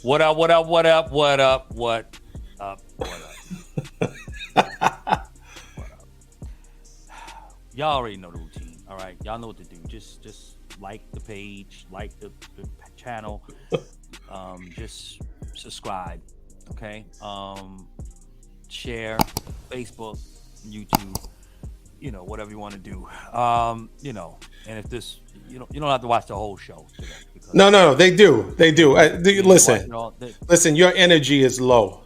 What up? What up? What up? What up? What up? What up? What up? Y'all already know the routine. All right, y'all know what to do. Just like the page, like the channel. Just subscribe. Okay. Share, Facebook, YouTube. Whatever you want to do. And if this, you don't have to watch the whole show today No, because no, no. They do. They do. you need to watch Listen, it all. listen. Your energy is low.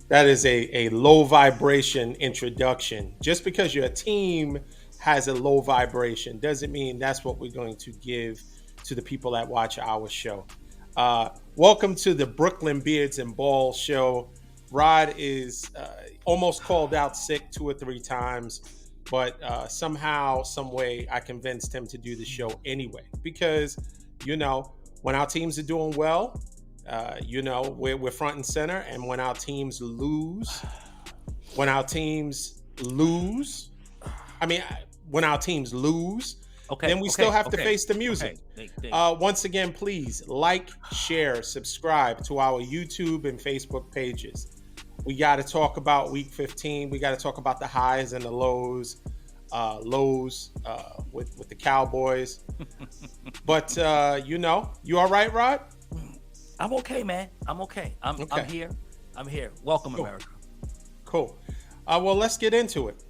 That is a low vibration introduction. Just because your team has a low vibration doesn't mean that's what we're going to give to the people that watch our show. Welcome to the Brooklyn Beards and Ball show. Rod is almost called out sick 2 or 3 times, but somehow, some way, I convinced him to do the show anyway because, you know, when our teams are doing well, we're front and center. And when our teams lose, when our teams lose, I mean, when our teams lose, then Okay, we still okay, have to okay, face the music. okay. They Once again, please like, share, subscribe to our YouTube and Facebook pages. We got to talk about Week 15. We got to talk about the highs and the lows, with the Cowboys. But you all right, Rod? I'm okay, man. I'm okay. I'm Okay, here. I'm here. Welcome, cool, America. cool. Well, let's get into it.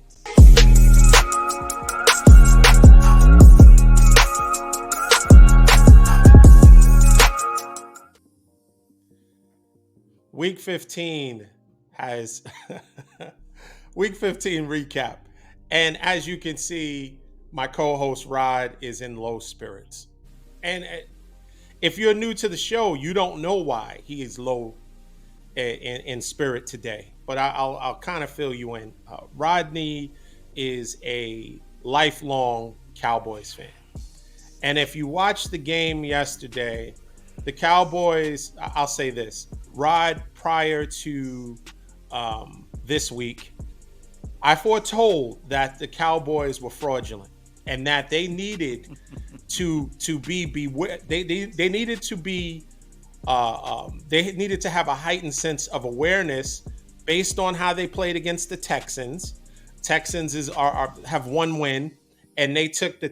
Week 15 has Week 15 recap. And as you can see, my co-host Rod is in low spirits. And if you're new to the show, you don't know why he is low in spirit today. But I'll kind of fill you in. Rodney is a lifelong Cowboys fan. And if you watched the game yesterday, the Cowboys, I'll say this, Rod, prior to this week, I foretold that the Cowboys were fraudulent and that they needed to be they needed to be they needed to have a heightened sense of awareness based on how they played against the Texans. Texans have one win, and it took a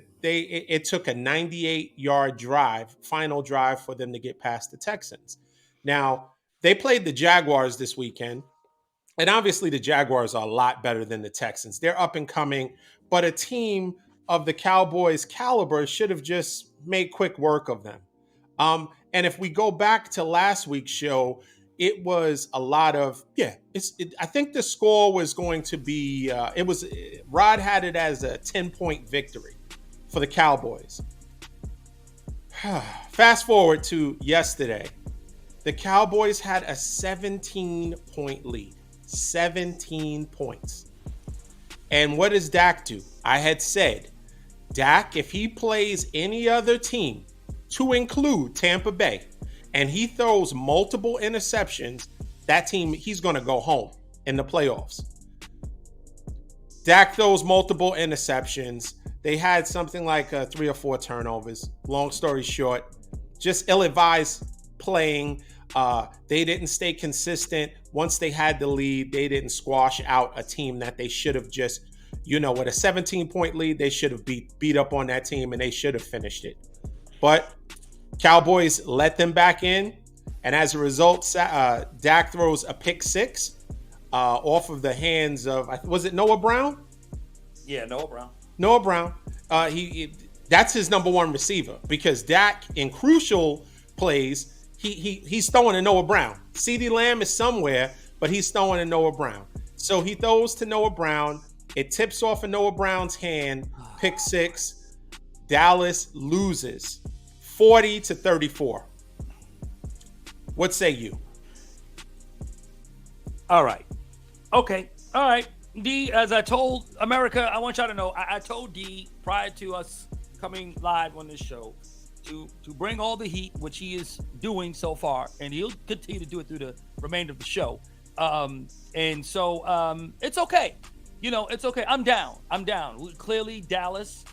98-yard drive, final drive, for them to get past the Texans. Now they played the Jaguars this weekend, and obviously the Jaguars are a lot better than the Texans. They're up and coming, but a team of the Cowboys' caliber should have just made quick work of them. And if we go back to last week's show, it was a lot of I think the score was going to be it was Rod had it as a 10-point victory for the Cowboys. Fast forward to yesterday, the Cowboys had a 17-point lead. 17 points. And what does Dak do? I had said, Dak, if he plays any other team, to include Tampa Bay, and he throws multiple interceptions, that team, he's going to go home in the playoffs. Dak throws multiple interceptions. They had something like 3 or 4 turnovers. Long story short, just ill-advised playing. They didn't stay consistent. Once they had the lead, they didn't squash out a team that they should have just, with a 17-point lead, they should have beat up on that team, and they should have finished it. But Cowboys let them back in, and as a result, Dak throws a pick six off of the hands of, was it Noah Brown? Yeah, Noah Brown. Noah Brown. That's his number one receiver, because Dak, in crucial plays, he's throwing to Noah Brown. CeeDee Lamb is somewhere, but he's throwing to Noah Brown. So he throws to Noah Brown. It tips off of Noah Brown's hand. Pick six. Dallas loses 40-34. What say you? All right. Okay. All right. D, as I told America, I want y'all to know, I told D prior to us coming live on this show to bring all the heat, which he is doing so far, and he'll continue to do it through the remainder of the show. And so it's okay. It's okay. I'm down. Clearly, Dallas,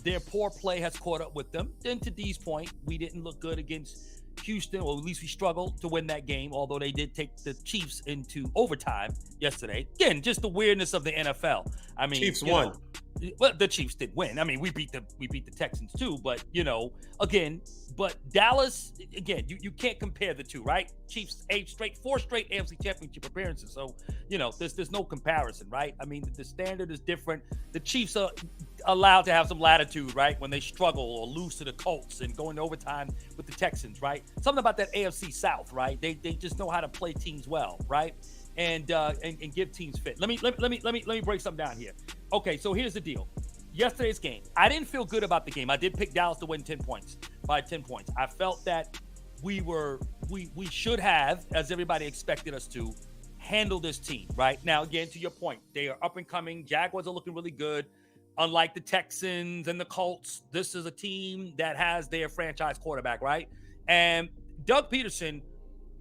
their poor play has caught up with them. Then to D's point, we didn't look good against Houston, or at least we struggled to win that game, although they did take the Chiefs into overtime yesterday. Again, just the weirdness of the NFL. I mean, Chiefs won. Well, the Chiefs did win. I mean, we beat the Texans too, but again, but Dallas, again, you can't compare the two, right? Chiefs four straight AFC Championship appearances, so there's no comparison, right? I mean, the standard is different. The Chiefs are allowed to have some latitude, right, when they struggle or lose to the Colts and go into overtime with the Texans, right? Something about that AFC South, right? They just know how to play teams well, right? And give teams fit. Let me break something down here. Okay, so here's the deal. Yesterday's game, I didn't feel good about the game. I did pick Dallas to win 10 points. I felt that we should have, as everybody expected us to, handle this team, right? Now, again, to your point, they are up and coming. Jaguars are looking really good. Unlike the Texans and the Colts, this is a team that has their franchise quarterback, right? And Doug Peterson,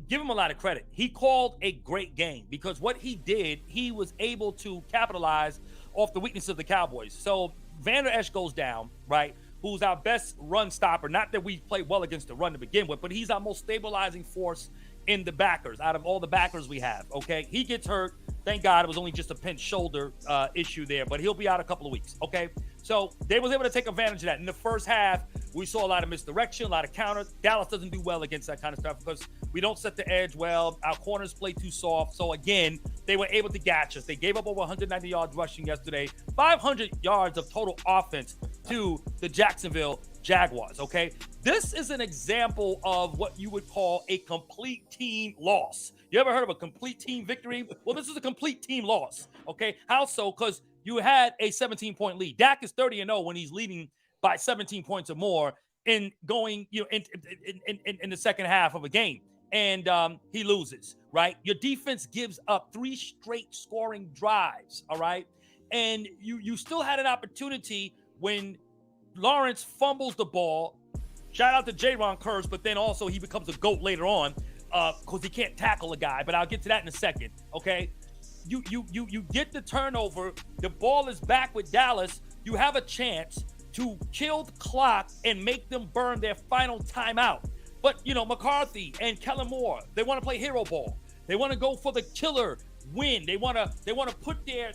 give him a lot of credit. He called a great game because what he did, he was able to capitalize off the weakness of the Cowboys. So Vander Esch goes down, right? Who's our best run stopper. Not that we play well against the run to begin with, but he's our most stabilizing force in the backers out of all the backers we have, okay? He gets hurt. Thank God it was only just a pinched shoulder issue there, but he'll be out a couple of weeks, okay? So they was able to take advantage of that. In the first half, we saw a lot of misdirection, a lot of counters. Dallas doesn't do well against that kind of stuff because we don't set the edge well. Our corners play too soft. So again, they were able to gatch us. They gave up over 190 yards rushing yesterday, 500 yards of total offense to the Jacksonville Jaguars, okay? This is an example of what you would call a complete team loss. You ever heard of a complete team victory? Well, this is a complete team loss, okay? How so? Because you had a 17-point lead. Dak is 30-0 when he's leading by 17 points or more in going, in the second half of a game. And he loses, right? Your defense gives up 3 straight scoring drives, all right? And you still had an opportunity when Lawrence fumbles the ball. Shout out to Jaron Curse, but then also he becomes a GOAT later on because he can't tackle a guy. But I'll get to that in a second, okay? You get the turnover. The ball is back with Dallas. You have a chance to kill the clock and make them burn their final timeout. But, McCarthy and Kellen Moore, they want to play hero ball. They want to go for the killer win. They want to put their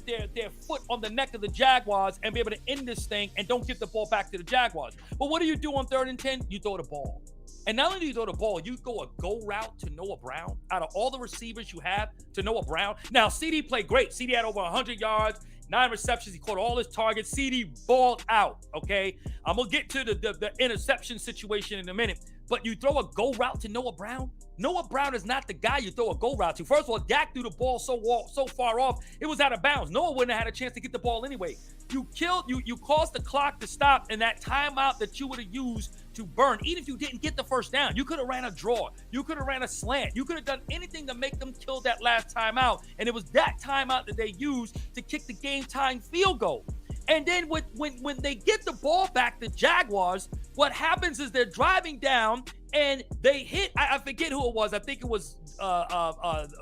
foot on the neck of the Jaguars and be able to end this thing and don't give the ball back to the Jaguars. But what do you do on 3rd and 10? You throw the ball. And not only do you throw the ball, you go a go route to Noah Brown. Out of all the receivers you have to Noah Brown. Now, CD played great. CD had over 100 yards, 9 receptions. He caught all his targets. CD balled out, okay? I'm going to get to the interception situation in a minute. But you throw a go route to Noah Brown? Noah Brown is not the guy you throw a go route to. First of all, Dak threw the ball so far off, it was out of bounds. Noah wouldn't have had a chance to get the ball anyway. You caused the clock to stop, and that timeout that you would have used to burn, even if you didn't get the first down, you could have ran a draw. You could have ran a slant. You could have done anything to make them kill that last timeout, and it was that timeout that they used to kick the game-tying field goal. And then when they get the ball back, the Jaguars, what happens is they're driving down and they hit, I forget who it was. I think it was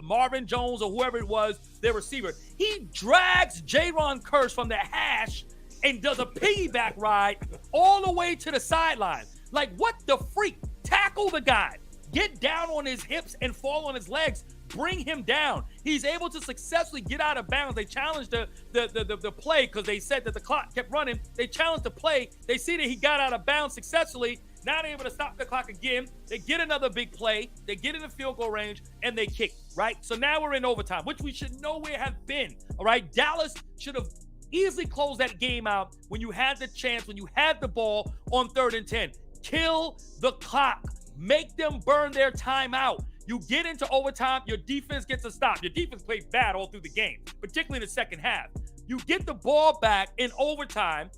Marvin Jones or whoever it was, their receiver. He drags Jaron Curse from the hash and does a piggyback ride all the way to the sideline. Like, what the freak? Tackle the guy. Get down on his hips and fall on his legs. Bring him down. He's able to successfully get out of bounds. They challenged the play because they said that the clock kept running. They challenged the play. They see that he got out of bounds successfully. Now they're able to stop the clock again. They get another big play. They get in the field goal range, and they kick, right? So now we're in overtime, which we should nowhere have been, all right? Dallas should have easily closed that game out when you had the chance, when you had the ball on 3rd and 10. Kill the clock. Make them burn their timeout. You get into overtime, your defense gets a stop. Your defense played bad all through the game, particularly in the second half. You get the ball back in overtime.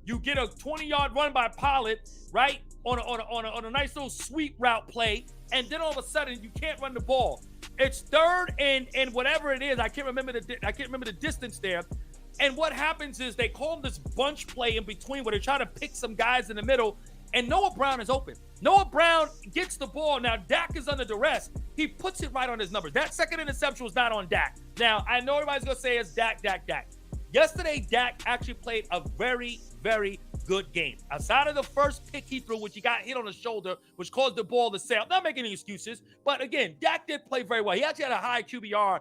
You get a 20-yard run by Pollard, right, on a nice little sweep route play, and then all of a sudden you can't run the ball. It's 3rd and whatever it is. I can't remember the distance there. And what happens is they call this bunch play in between where they try to pick some guys in the middle, and Noah Brown is open. Noah Brown gets the ball. Now, Dak is under duress. He puts it right on his numbers. That second interception was not on Dak. Now, I know everybody's going to say it's Dak. Yesterday, Dak actually played a very, very good game. Outside of the first pick he threw, which he got hit on the shoulder, which caused the ball to sail. Not making any excuses, but again, Dak did play very well. He actually had a high QBR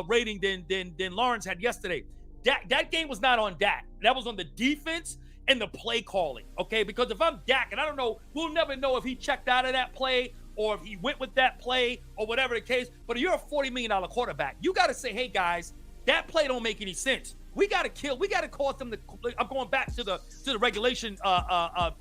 rating than Lawrence had yesterday. That game was not on Dak. That was on the defense and the play calling, okay? Because if I'm Dak, and I don't know, we'll never know if he checked out of that play or if he went with that play or whatever the case, but if you're a $40 million quarterback, you got to say, hey, guys, that play don't make any sense. We got to cause them to. I'm going back to the regulation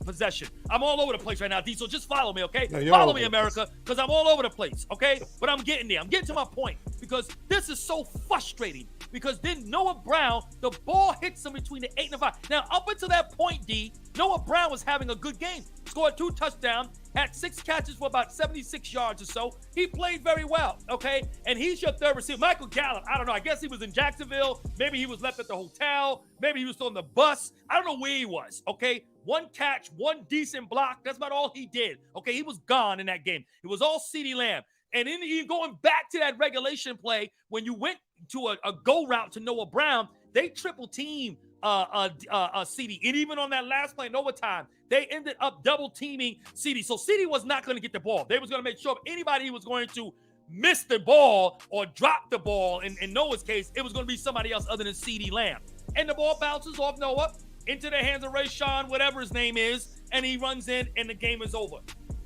possession. I'm all over the place right now, D. So just follow me, okay? No, follow me, America, because I'm all over the place, okay? But I'm getting there. I'm getting to my point because this is so frustrating. Because then Noah Brown, the ball hits him between the 8 and the 5. Now, up until that point, D, Noah Brown was having a good game. Scored 2 touchdowns, had 6 catches for about 76 yards or so. He played very well, okay? And he's your third receiver. Michael Gallup, I don't know. I guess he was in Jacksonville. Maybe he was left at the hotel. Maybe he was on the bus. I don't know where he was, okay? 1 catch, 1 decent block. That's about all he did, okay? He was gone in that game. It was all CeeDee Lamb. And then going back to that regulation play, when you went to a go route to Noah Brown, they triple team CeeDee. And even on that last play in overtime, they ended up double teaming CeeDee. So CeeDee was not going to get the ball. They was going to make sure if anybody was going to miss the ball or drop the ball, in Noah's case, it was going to be somebody else other than CeeDee Lamb. And the ball bounces off Noah into the hands of Rayshawn, whatever his name is, and he runs in and the game is over.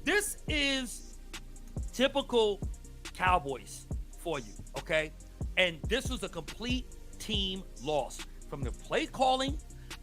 This is typical Cowboys for you, okay? And this was a complete team loss. From the play calling,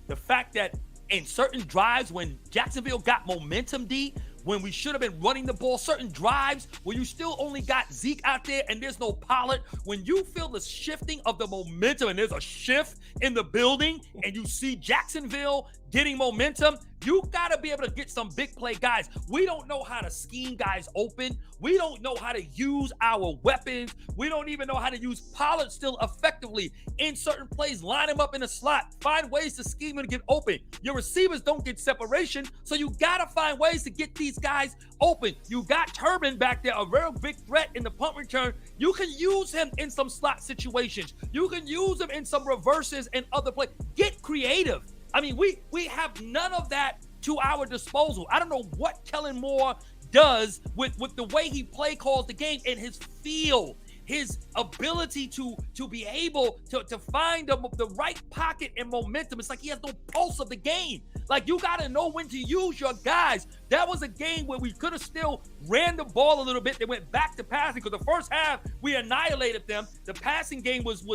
the fact that in certain drives when Jacksonville got momentum, D, when we should have been running the ball, certain drives where you still only got Zeke out there and there's no Pollard, when you feel the shifting of the momentum and there's a shift in the building and you see Jacksonville getting momentum, you got to be able to get some big play guys. We don't know how to scheme guys open. We don't know how to use our weapons. We don't even know how to use Pollard still effectively in certain plays. Line him up in a slot. Find ways to scheme him to get open. Your receivers don't get separation, so you got to find ways to get these guys open. You got Turbin back there, a real big threat in the punt return. You can use him in some slot situations. You can use him in some reverses and other plays. Get creative. I mean, we have none of that to our disposal. I don't know what Kellen Moore does with the way he play calls the game and his feel, his ability to be able to find the right pocket and momentum. It's like he has no pulse of the game. Like, you got to know when to use your guys. That was a game where we could have still ran the ball a little bit. They went back to passing because the first half we annihilated them. The passing game was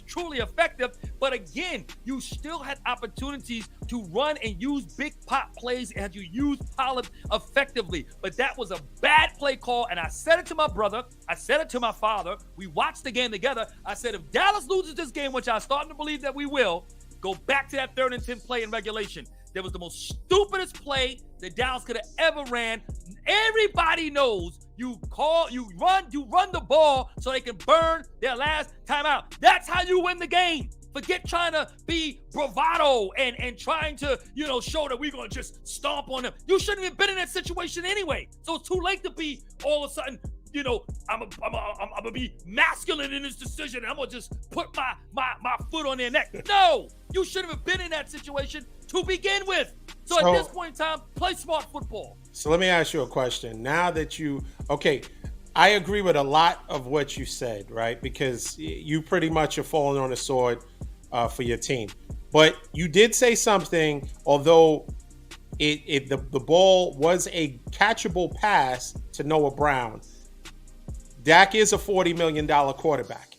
truly effective. But again, you still had opportunities to run and use big pop plays and you used Pollard effectively. But that was a bad play call. And I said it to my brother. I said it to my father. We watched the game together. I said, if Dallas loses this game, which I'm starting to believe that we will, go back to that 3rd and 10 play in regulation. That was the most stupidest play that Dallas could have ever ran. Everybody knows you run the ball so they can burn their last timeout. That's how you win the game. Forget trying to be bravado and trying to, show that we're going to just stomp on them. You shouldn't have been in that situation anyway. So it's too late to be all of a sudden, I'm gonna be masculine in this decision. I'm gonna just put my foot on their neck. No, you shouldn't have been in that situation to begin with. So at this point in time, play smart football. So let me ask you a question. Now that I agree with a lot of what you said, right? Because you pretty much are falling on the sword for your team. But you did say something, although the ball was a catchable pass to Noah Brown. Dak is a $40 million quarterback,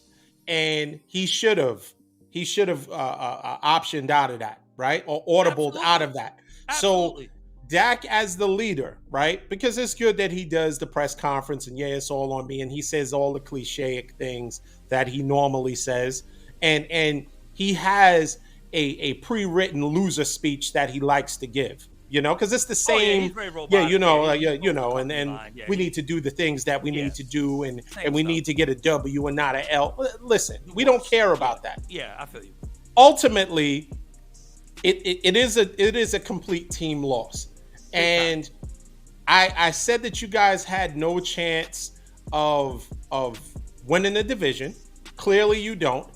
and he should have optioned out of that, right? Or audibled out of that. Absolutely. So Dak as the leader, right? Because it's good that he does the press conference and it's all on me, and he says all the cliche things that he normally says, and he has a pre-written loser speech that he likes to give. Because it's the same. He's very robotic. And we need to do the things that we need to do, and we need to get a W and not an L. Listen, we don't care about that. Yeah, I feel you. Ultimately, it is a complete team loss, and I said that you guys had no chance of winning the division. Clearly, you don't.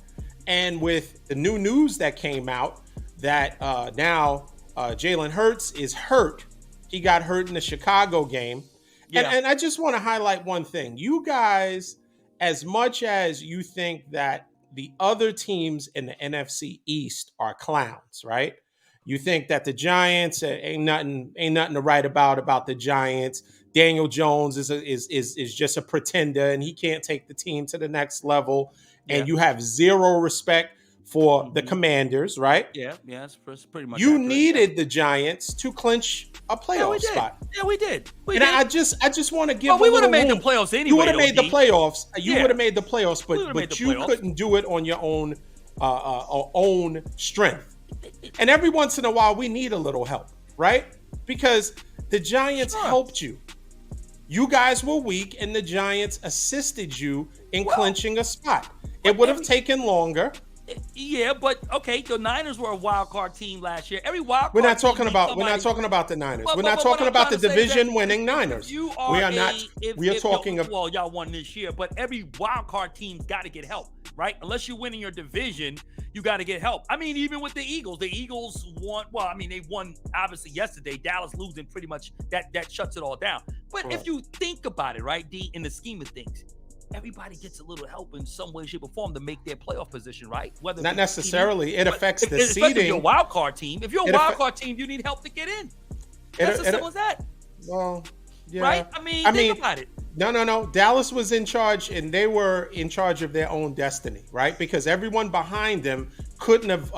And with the new news that came out that now Jalen Hurts is hurt. He got hurt in the Chicago game. And, Yeah. and I just want to highlight one thing. You guys, as much as you think that the other teams in the NFC East are clowns, right? You think that the Giants ain't nothing to write about the Giants. Daniel Jones is just a pretender and he can't take the team to the next level. Yeah. And you have zero respect for the Mhm. Commanders, right? Yeah. That's pretty much You accurate. Yeah. needed the Giants to clinch a Yeah, we playoff did. spot. Yeah, we did. We And did. I just want to give Well, a we would little have made the room. playoffs anyway. You would have made the OD. playoffs. You Yeah. would have made the playoffs, We would've made but the you playoffs. couldn't do it on your own strength. And every once in a while, we need a little help, right? Because the Giants Sure. helped you. You guys were weak, and the Giants assisted you in Well, clinching a spot. It would have every- taken longer. Yeah, but okay, the Niners were a wild card team last year. Every wild card We're not team talking needs about. We're somebody- not talking about the Niners. But- We're but- not but talking what I'm about the trying to say is that division-winning if Niners. you are We are not. We are talking about. Well, y'all won this year, but every wild card team's got to get help, right? Unless you're winning your division, you got to get help. I mean, even with the Eagles won. Well, I mean, they won obviously yesterday. Dallas losing pretty much that shuts it all down. But Right. if you think about it, right, D, in the scheme of things, everybody gets a little help in some way, shape, or form to make their playoff position, right? Whether Not it's necessarily. seeding, It but affects the especially if you're a seeding. wild card team. If you're a It wild affect- card team, you need help to get in. It- That's as it- simple as that, Well, yeah. right? I mean, think about it. No. Dallas was in charge, and they were in charge of their own destiny, right? Because everyone behind them couldn't have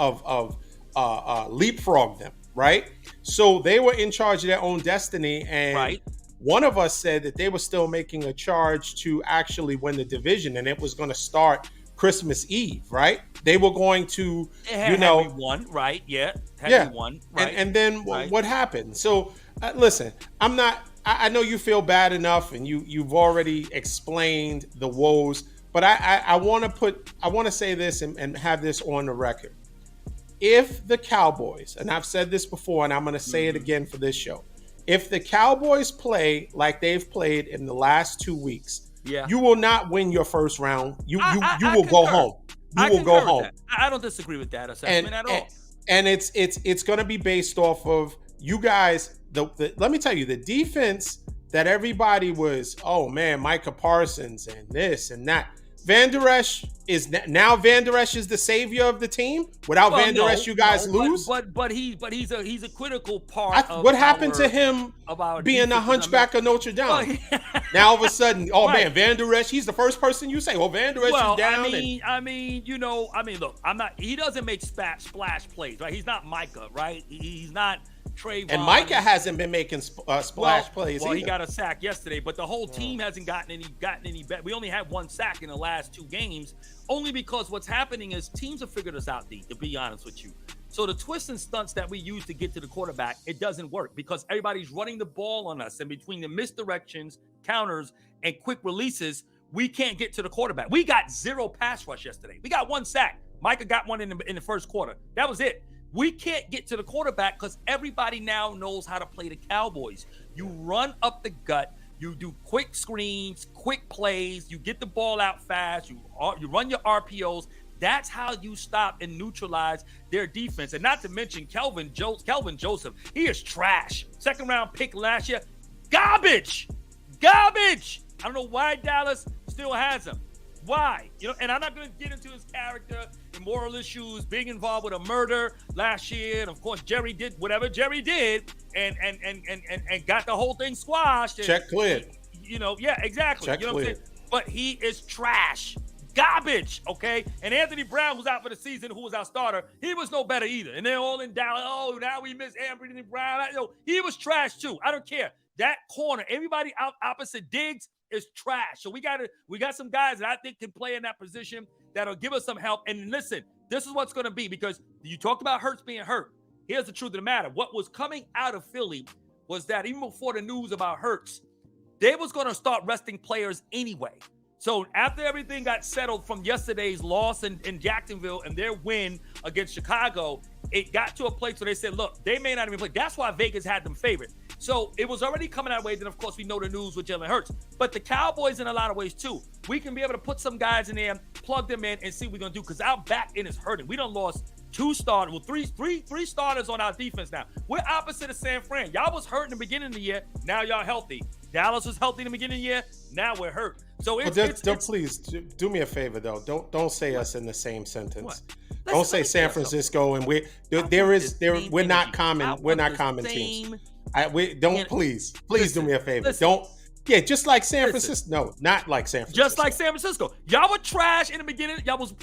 leapfrogged them, right? So they were in charge of their own destiny, and Right. one of us said that they were still making a charge to actually win the division, and it was going to start Christmas Eve, right? They were going to, It had you to be one, right? Yeah, had yeah. to be one, right? And then Right. what happened? So listen, I'm not. I know you feel bad enough, and you've already explained the woes. But I want to say this and have this on the record. If the Cowboys, and I've said this before, and I'm going to say it again for this show, if the Cowboys play like they've played in the last 2 weeks, Yeah. you will not win your first round. You I will go concur. home. You I will go concur with home. that. I don't disagree with that assessment at all. And it's going to be based off of you guys. Let me tell you, the defense that everybody was, oh man, Micah Parsons and this and that. Van Der Esch is now Van Der Esch is the savior of the team. Without Van Der Esch, you guys lose. But he's a critical part. What happened to him about being the hunchback of Notre Dame? Well, Now all of a sudden, oh Right. man, Van Der Esch, he's the first person you say, oh, Van Der Esch is down. Look, he doesn't make splash plays, right? He's not Micah, right? He's not Trayvon. And Micah hasn't been making splash plays Well, either. he got a sack yesterday, but the whole team hasn't gotten any better. We only had one sack in the last 2 games, only because what's happening is teams have figured us out, D, to be honest with you. So the twists and stunts that we use to get to the quarterback, it doesn't work because everybody's running the ball on us. And between the misdirections, counters, and quick releases, we can't get to the quarterback. We got 0 pass rush yesterday. We got 1 sack. Micah got one in the first quarter. That was it. We can't get to the quarterback because everybody now knows how to play the Cowboys. You run up the gut. You do quick screens, quick plays. You get the ball out fast. You run your RPOs. That's how you stop and neutralize their defense. And not to mention Kelvin Joseph. He is trash. 2nd round pick last year. Garbage. I don't know why Dallas still has him. Why? And I'm not going to get into his character and moral issues, being involved with a murder last year. And of course, Jerry did whatever Jerry did and got the whole thing squashed. Check cleared. Yeah, exactly. Check What I'm cleared. saying? But he is trash. Garbage, okay? And Anthony Brown, who's out for the season, who was our starter, he was no better either. And they're all in Dallas. Oh, now we miss Anthony Brown. He was trash too. I don't care. That corner, everybody out opposite Diggs is trash. So we got some guys that I think can play in that position that'll give us some help. And listen, this is what's going to be, because you talked about Hurts being hurt. Here's the truth of the matter. What was coming out of Philly was that even before the news about Hurts, they was going to start resting players anyway. So after everything got settled from yesterday's loss in Jacksonville and their win against Chicago, it got to a place where they said, look, they may not even play. That's why Vegas had them favored. So it was already coming that way. Then, of course, we know the news with Jalen Hurts. But the Cowboys, in a lot of ways, too, we can be able to put some guys in there, plug them in, and see what we're going to do, because our back end is hurting. We done lost three starters on our defense now. We're opposite of San Fran. Y'all was hurt in the beginning of the year. Now y'all healthy. Dallas was healthy in the beginning of the year. Now we're hurt. So please do me a favor though. Don't say us in the same sentence. What? Don't say San Francisco and we're not common teams. Please do me a favor. Don't. Yeah, just like San Francisco. No, not like San Francisco. Just like San Francisco. Y'all were trash in the beginning. Y'all was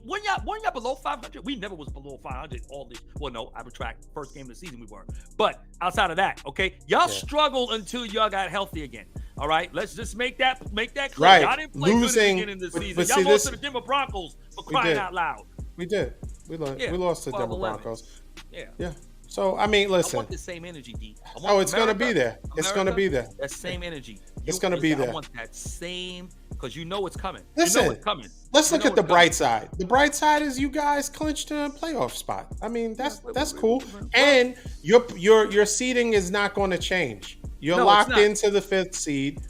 when y'all below 500. We never was below 500 all this. Well, no, I retract. First game of the season we were. But outside of that, okay, y'all struggled until y'all got healthy again. All right, let's just make that clear. Right. Y'all didn't play good in the beginning of the season. Y'all lost to the Denver Broncos for crying out loud. We did. We lost to the Denver Broncos. Yeah. So I mean, listen. I want the same energy, D. It's going to be there. It's going to be there. That same energy. It's going to be there. I want that same because you know it's coming. Listen, you know it's coming. Let's look at the bright side. The bright side is you guys clinched a playoff spot. I mean, that's cool. And your seeding is not going to change. You're locked into the 5th seed,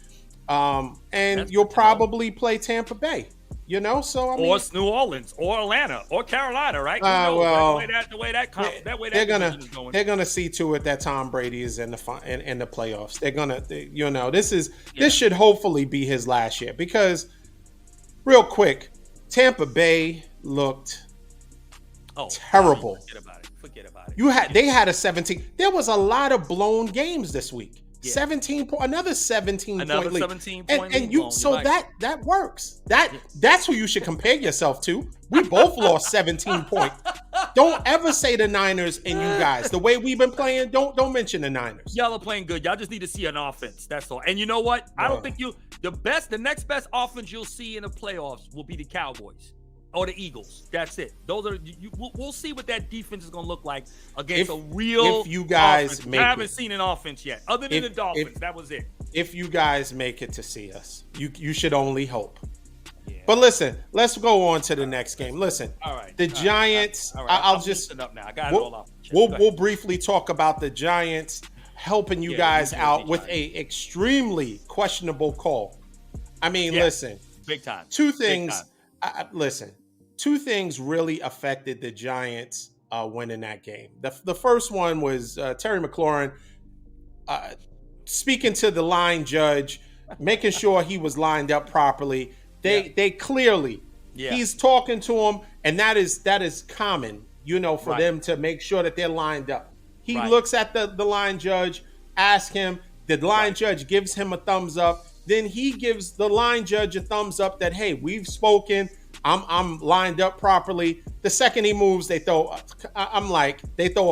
and you'll probably play Tampa Bay. You know, so I mean, or New Orleans, or Atlanta, or Carolina, right? Well, they're gonna see to it that Tom Brady is in the playoffs. They're gonna, this should hopefully be his last year because, real quick, Tampa Bay looked terrible. Forget about it. They had a 17. There was a lot of blown games this week. 17 point, another 17 another point 17 lead. Point and you so right. that works. That's who you should compare yourself to. We both lost 17 points. Don't ever say the Niners and you guys. The way we've been playing, don't mention the Niners. Y'all are playing good. Y'all just need to see an offense. That's all. And you know what? I don't think the next best offense you'll see in the playoffs will be the Cowboys. Or the Eagles. That's it. Those are. We'll see what that defense is going to look like against a real. If you guys offense. make I haven't seen an offense yet, other than the Dolphins. That was it. If you guys make it to see us, you should only hope. Yeah. But listen, let's go on to the next game. Listen, all right. The Giants. All right. I'll just up now. I got it all off. We'll briefly talk about the Giants helping you guys out with a extremely questionable call. I mean, listen, big time. Two things. Listen, two things really affected the Giants winning that game. The first one was Terry McLaurin speaking to the line judge, making sure he was lined up properly. They clearly, he's talking to him, and that is common, for them to make sure that they're lined up. He looks at the line judge, asks him, the line judge gives him a thumbs up. Then he gives the line judge a thumbs up that, hey, we've spoken. I'm lined up properly. The second he moves, they throw a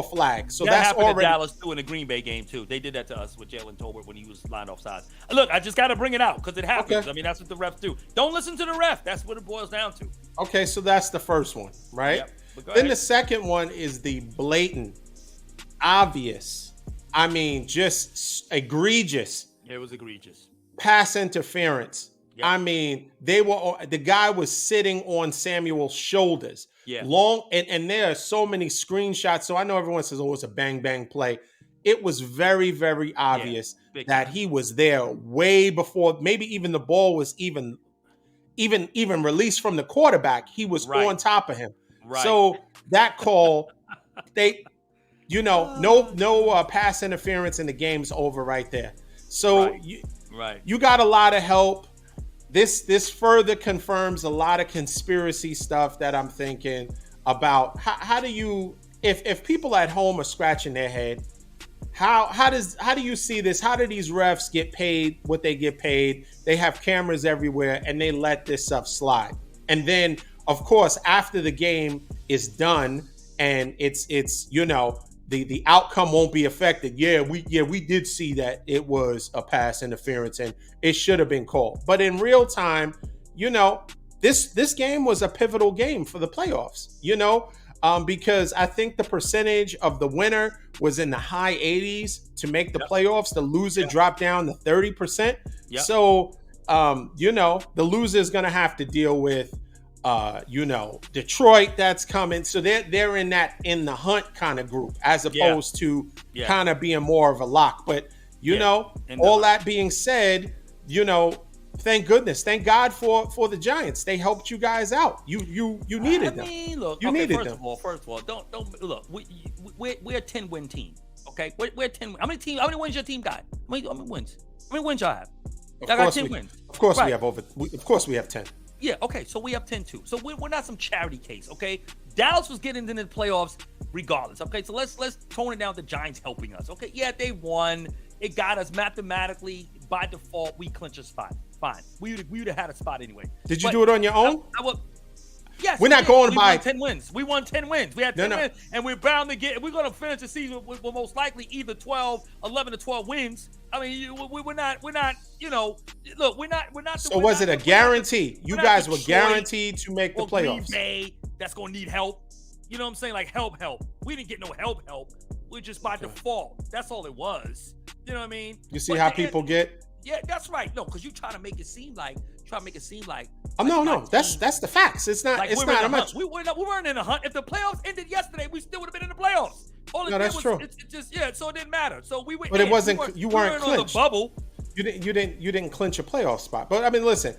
flag. So that's happened already to Dallas too in the Green Bay game too. They did that to us with Jalen Tolbert when he was lined offside. Look, I just got to bring it out because it happens. Okay. I mean, that's what the refs do. Don't listen to the ref. That's what it boils down to. Okay, so that's the first one, right? Yep. Then the second one is the blatant, obvious, I mean, just egregious. It was egregious. Pass interference. Yep. I mean, the guy was sitting on Samuel's shoulders. Yeah. Long, and there are so many screenshots. So I know everyone says, "Oh, it's a bang bang play." It was very, very obvious that he was there way before maybe even the ball was even released from the quarterback. He was on top of him. Right. So that call, no pass interference in the game's over right there. So you got a lot of help. This further confirms a lot of conspiracy stuff that I'm thinking about. How do you, if people at home are scratching their head, how do you see this? How do these refs get paid what they get paid? They have cameras everywhere and they let this stuff slide. And then, of course, after the game is done and it's the outcome won't be affected. We did see that it was a pass interference and it should have been called. But in real time, this game was a pivotal game for the playoffs, because I think the percentage of the winner was in the high 80s to make the playoffs. The loser dropped down to 30%. Yep. So, the loser is going to have to deal with Detroit that's coming. So they're in the hunt kind of group as opposed to kind of being more of a lock. But, all that being said, Thank goodness. Thank God for the Giants. They helped you guys out. You I needed them. mean, look. You Okay, needed first them. of all, don't look. We're a 10-win team. Okay, we're 10. How many wins your team got? How many wins? How many wins y'all have? Y'all got 10 wins. Of course we Right. have of course we have 10. Yeah, okay, so we have 10 too. So we're not some charity case, okay? Dallas was getting into the playoffs regardless, okay? So let's tone it down to the Giants helping us, okay? Yeah, they won. It got us mathematically by default. We clinch a spot. Fine. We would have had a spot anyway. Did you do it on your own? Yes, we're not going we by won 10 wins. We won 10 wins. We had 10 wins, and we're bound to get. We're going to finish the season with most likely either 11 to 12 wins. I mean, we're not. You know, look, we're not. So was it a guarantee? You guys were guaranteed to make the playoffs. Green Bay, that's going to need help. You know what I'm saying? Like help. We didn't get no help. We're just by default. That's all it was. You know what I mean? You see how people get? Yeah, that's right. No, because you try to make it seem like. No. That's the facts. It's not. Like it's not. We weren't in a hunt. If the playoffs ended yesterday, we still would have been in the playoffs. No, that's true. It just so it didn't matter. So we went. But it wasn't. You weren't clinched. On the bubble. You didn't clinch a playoff spot. But I mean, listen.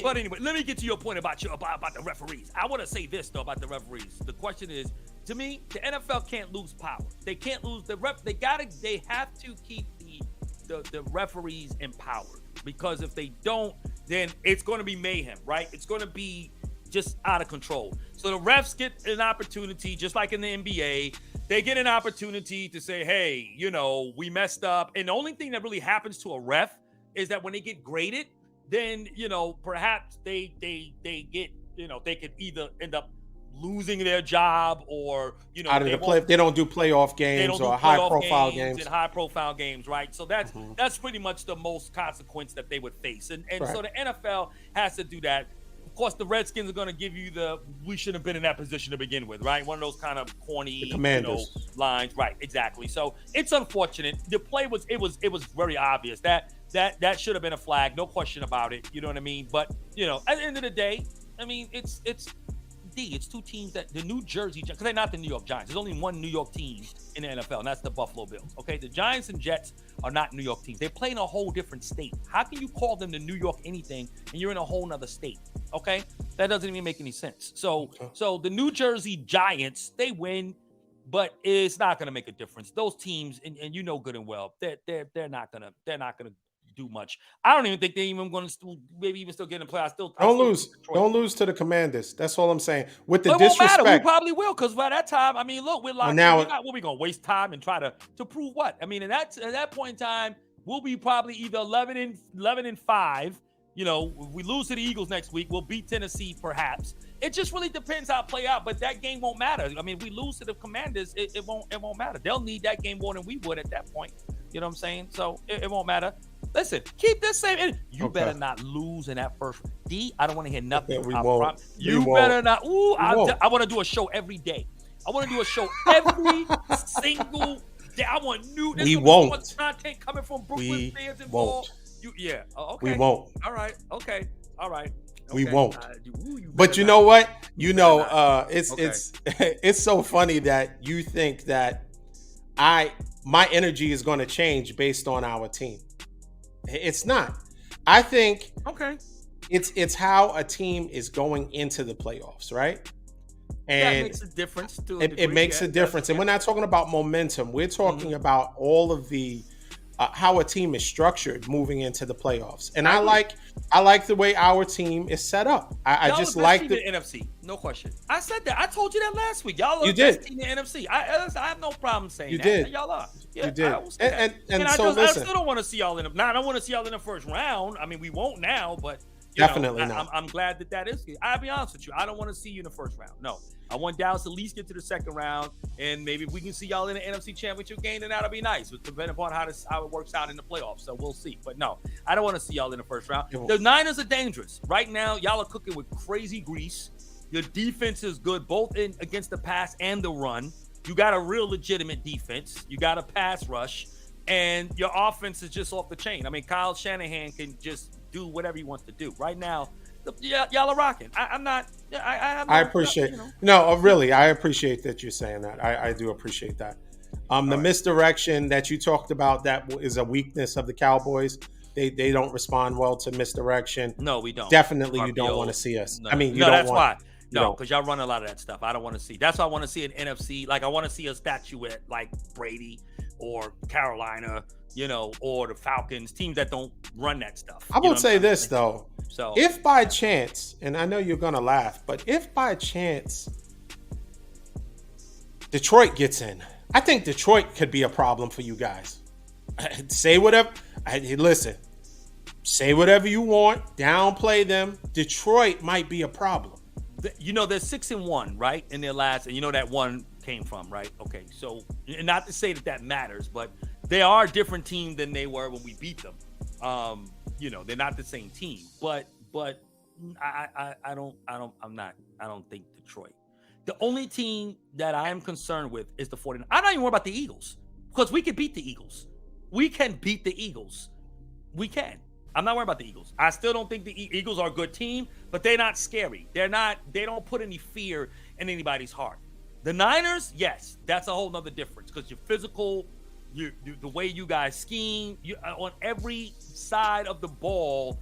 But anyway, let me get to your point about the referees. I want to say this though about the referees. The question is, to me, the NFL can't lose power. They can't lose the ref. They have to keep the referees empowered, because if they don't, then it's going to be mayhem, right? It's going to be just out of control. So the refs get an opportunity, just like in the NBA, they get an opportunity to say, hey, we messed up. And the only thing that really happens to a ref is that when they get graded, then, perhaps they get, they could either end up losing their job, or out of the play. They don't do playoff games or high-profile games. And high-profile games, right? So that's pretty much the most consequence that they would face, and right. So the NFL has to do that. Of course, the Redskins are going to give you we shouldn't have been in that position to begin with, right? One of those kind of corny, lines, right? Exactly. So it's unfortunate. The play was very obvious that should have been a flag, no question about it. You know what I mean? But at the end of the day, I mean, it's two teams that the New Jersey, because they're not the New York Giants. There's only one New York team in the NFL, and that's the Buffalo Bills. Okay, the Giants and Jets are not New York teams. They play in a whole different state. How can you call them the New York anything and you're in a whole nother state? Okay, that doesn't even make any sense. So the New Jersey Giants, they win, but it's not going to make a difference. Those teams, and good and well, they're not gonna do much. I don't even think they're even going to maybe even still get in the playoffs. Don't lose to the Commanders. That's all I'm saying. With the disrespect, won't matter. We probably will, because by that time, I mean, look, we're locked. Now, what we gonna waste time and try to prove what? I mean, at that point in time, we'll be probably either 11 and 5. If we lose to the Eagles next week, we'll beat Tennessee perhaps. It just really depends how it play out, but that game won't matter. I mean, if we lose to the Commanders, it won't matter. They'll need that game more than we would at that point. You know what I'm saying? So it won't matter. Listen, keep this same. You better not lose in that first. I don't want to hear nothing. We won't. You better not. Ooh, I want to do a show every day. I want to do a show every single day. I want new. We won't. Content coming from Brooklyn fans involved. Okay. We won't. All right. Okay. All right. We won't. But you know what? It's so funny that you think that my energy is going to change based on our team. It's not. I think it's how a team is going into the playoffs, right? And that makes a difference too. It makes a difference. And we're not talking about momentum. We're talking about all of the how a team is structured moving into the playoffs. And I like the way our team is set up. I just like the NFC. No question. I said that. I told you that last week. Y'all are the best team in the NFC. I have no problem saying that. Did. Y'all are. Yeah, you did. And I so listen. I still don't want to see y'all in the. Now I don't want to see y'all in the first round. I mean, we won't now, but definitely not. I'm glad that is. I'll be honest with you. I don't want to see you in the first round. No. I want Dallas to at least get to the second round, and maybe if we can see y'all in the NFC Championship game, then that'll be nice. But depending upon how it works out in the playoffs, so we'll see. But no, I don't want to see y'all in the first round. The Niners are dangerous right now. Y'all are cooking with crazy grease. Your defense is good, both against the pass and the run. You got a real legitimate defense. You got a pass rush, and your offense is just off the chain. I mean, Kyle Shanahan can just do whatever he wants to do right now. Y'all are rocking. I appreciate. No, really, I appreciate that you're saying that. I do appreciate that. The misdirection that you talked about, that is a weakness of the Cowboys. They don't respond well to misdirection. No, we don't. Definitely, you don't want to RPOs. see us. I No, mean, you no, don't that's want why. you No, don't. because y'all run a lot of that stuff. I don't want to see. That's why I want to see an NFC. Like I want to see a statuette like Brady or Carolina, or the Falcons, teams that don't run that stuff. I You know will what I'm say trying to this say? though. So If by chance, and I know you're gonna laugh, but if by chance Detroit gets in, I think Detroit could be a problem for you guys. Say whatever. Listen, say whatever you want. Downplay them. Detroit might be a problem. they're 6-1, right? In their last, and that one came from, right? Okay, so and not to say that matters, but they are a different team than they were when we beat them. They're not the same team, but I don't think Detroit. The only team that I am concerned with is the 49ers. I'm not even worried about the Eagles because we can beat the Eagles. We can beat the Eagles. We can. I'm not worried about the Eagles. I still don't think the Eagles are a good team, but they're not scary. They don't put any fear in anybody's heart. The Niners, yes, that's a whole nother difference because you're physical, the way you guys scheme, on every side of the ball,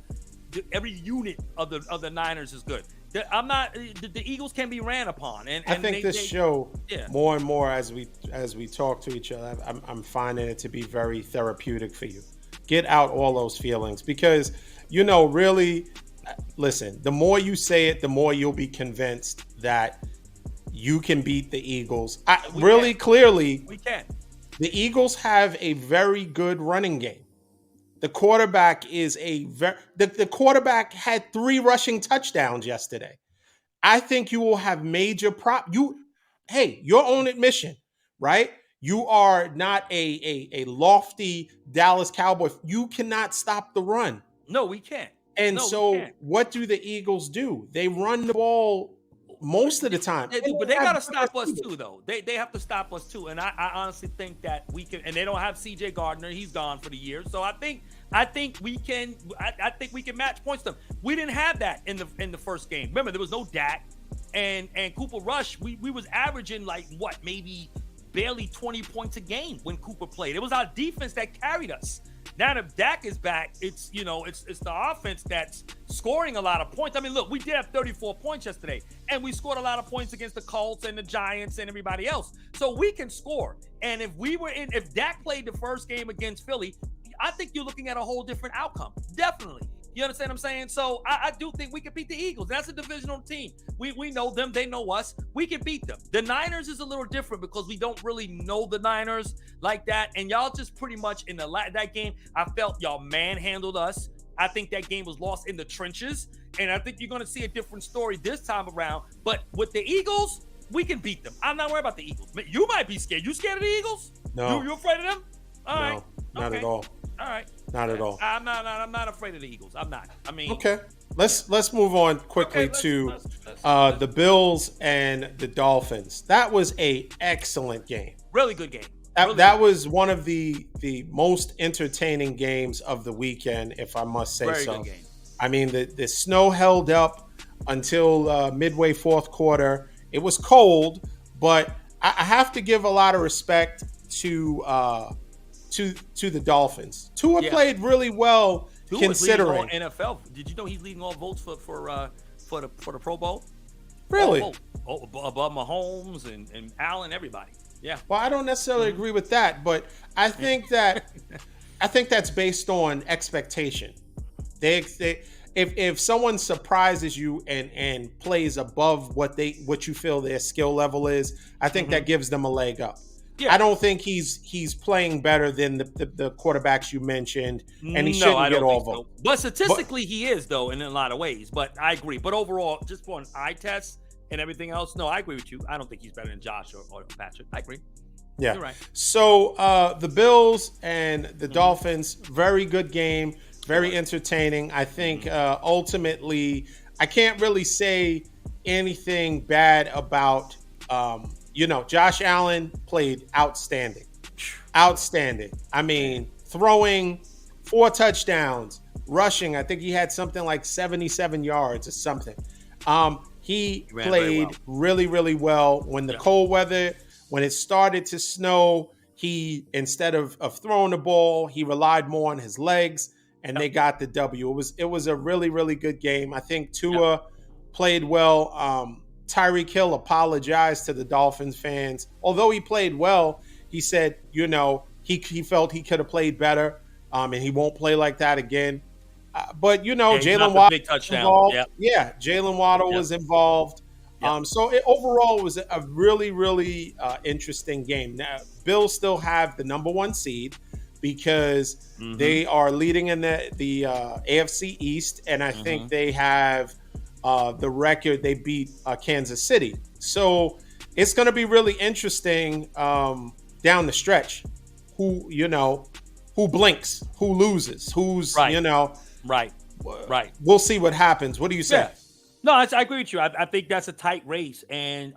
every unit of the Niners is good. I'm not. The Eagles can be ran upon, and I think this show yeah. more and more as we talk to each other. I'm finding it to be very therapeutic for you. Get out all those feelings because really. Listen, the more you say it, the more you'll be convinced that you can beat the Eagles. Clearly, we can. The Eagles have a very good running game. The quarterback is the quarterback had 3 rushing touchdowns yesterday. I think you will have major your own admission, right? You are not a lofty Dallas Cowboy. You cannot stop the run. No, we can't. And No, we so can't. what do the Eagles do? They run the ball most of the time. They do, but they got to stop us too, though. They have to stop us too, and I honestly think that we can. And they don't have C.J. Gardner; he's gone for the year. So I think we can. I think we can match points to them. We didn't have that in the first game. Remember, there was no Dak and Cooper Rush. We was averaging like maybe barely 20 points a game when Cooper played. It was our defense that carried us. Now that Dak is back, it's it's the offense that's scoring a lot of points. I mean, look, we did have 34 points yesterday, and we scored a lot of points against the Colts and the Giants and everybody else. So we can score. And if Dak played the first game against Philly, I think you're looking at a whole different outcome. Definitely. You understand what I'm saying? So I do think we can beat the Eagles. That's a divisional team. We know them. They know us. We can beat them. The Niners is a little different because we don't really know the Niners like that. And y'all just pretty much in that game, I felt y'all manhandled us. I think that game was lost in the trenches. And I think you're going to see a different story this time around. But with the Eagles, we can beat them. I'm not worried about the Eagles. You might be scared. You scared of the Eagles? No. You afraid of them? All right. No, not at all. All right. Not at all. I'm not afraid of the Eagles. I'm not. I mean, okay. Let's move on quickly to the Bills and the Dolphins. That was a excellent game. Really good game. That was one of the most entertaining games of the weekend, if I must say Very so. Good game. I mean, the snow held up until midway fourth quarter. It was cold, but I have to give a lot of respect to the Dolphins. Tua played really well, Tua considering was leading all NFL. Did you know he's leading all votes for the Pro Bowl? Really? Above Mahomes and Allen, everybody. Yeah. Well, I don't necessarily agree with that, but I think that's based on expectation. If someone surprises you and plays above what you feel their skill level is, I think that gives them a leg up. Yeah. I don't think he's playing better than the quarterbacks you mentioned, and he shouldn't get all votes. So. But statistically, he is, though, in a lot of ways. But I agree. But overall, just for an eye test and everything else, no, I agree with you. I don't think he's better than Josh or Patrick. I agree. Yeah. You're right. So the Bills and the Dolphins, very good game, very entertaining. I think ultimately, I can't really say anything bad about Josh Allen played outstanding. Outstanding. I mean, throwing 4 touchdowns, rushing. I think he had something like 77 yards or something. He played really, really well. When the cold weather, when it started to snow, he, instead of throwing the ball, he relied more on his legs. and they Yep. got the W. It was a really, really good game. I think Yep. Tua played well. Tyreek Hill apologized to the Dolphins fans. Although he played well, he said, he felt he could have played better, and he won't play like that again. But Yeah, he Jalen dropped a Waddle big was touchdown. involved. Yep. Yeah, Jalen Waddle Yep. was involved. Yep. So overall, it was a really, really interesting game. Now, Bills still have the number one seed because Mm-hmm. they are leading in the AFC East, and I think Mm-hmm. they have the record. They beat Kansas City, so it's going to be really interesting down the stretch. Who blinks, who loses, Right. Right. Right. we'll see what happens. What do you say? Yeah. No, I agree with you. I think that's a tight race, and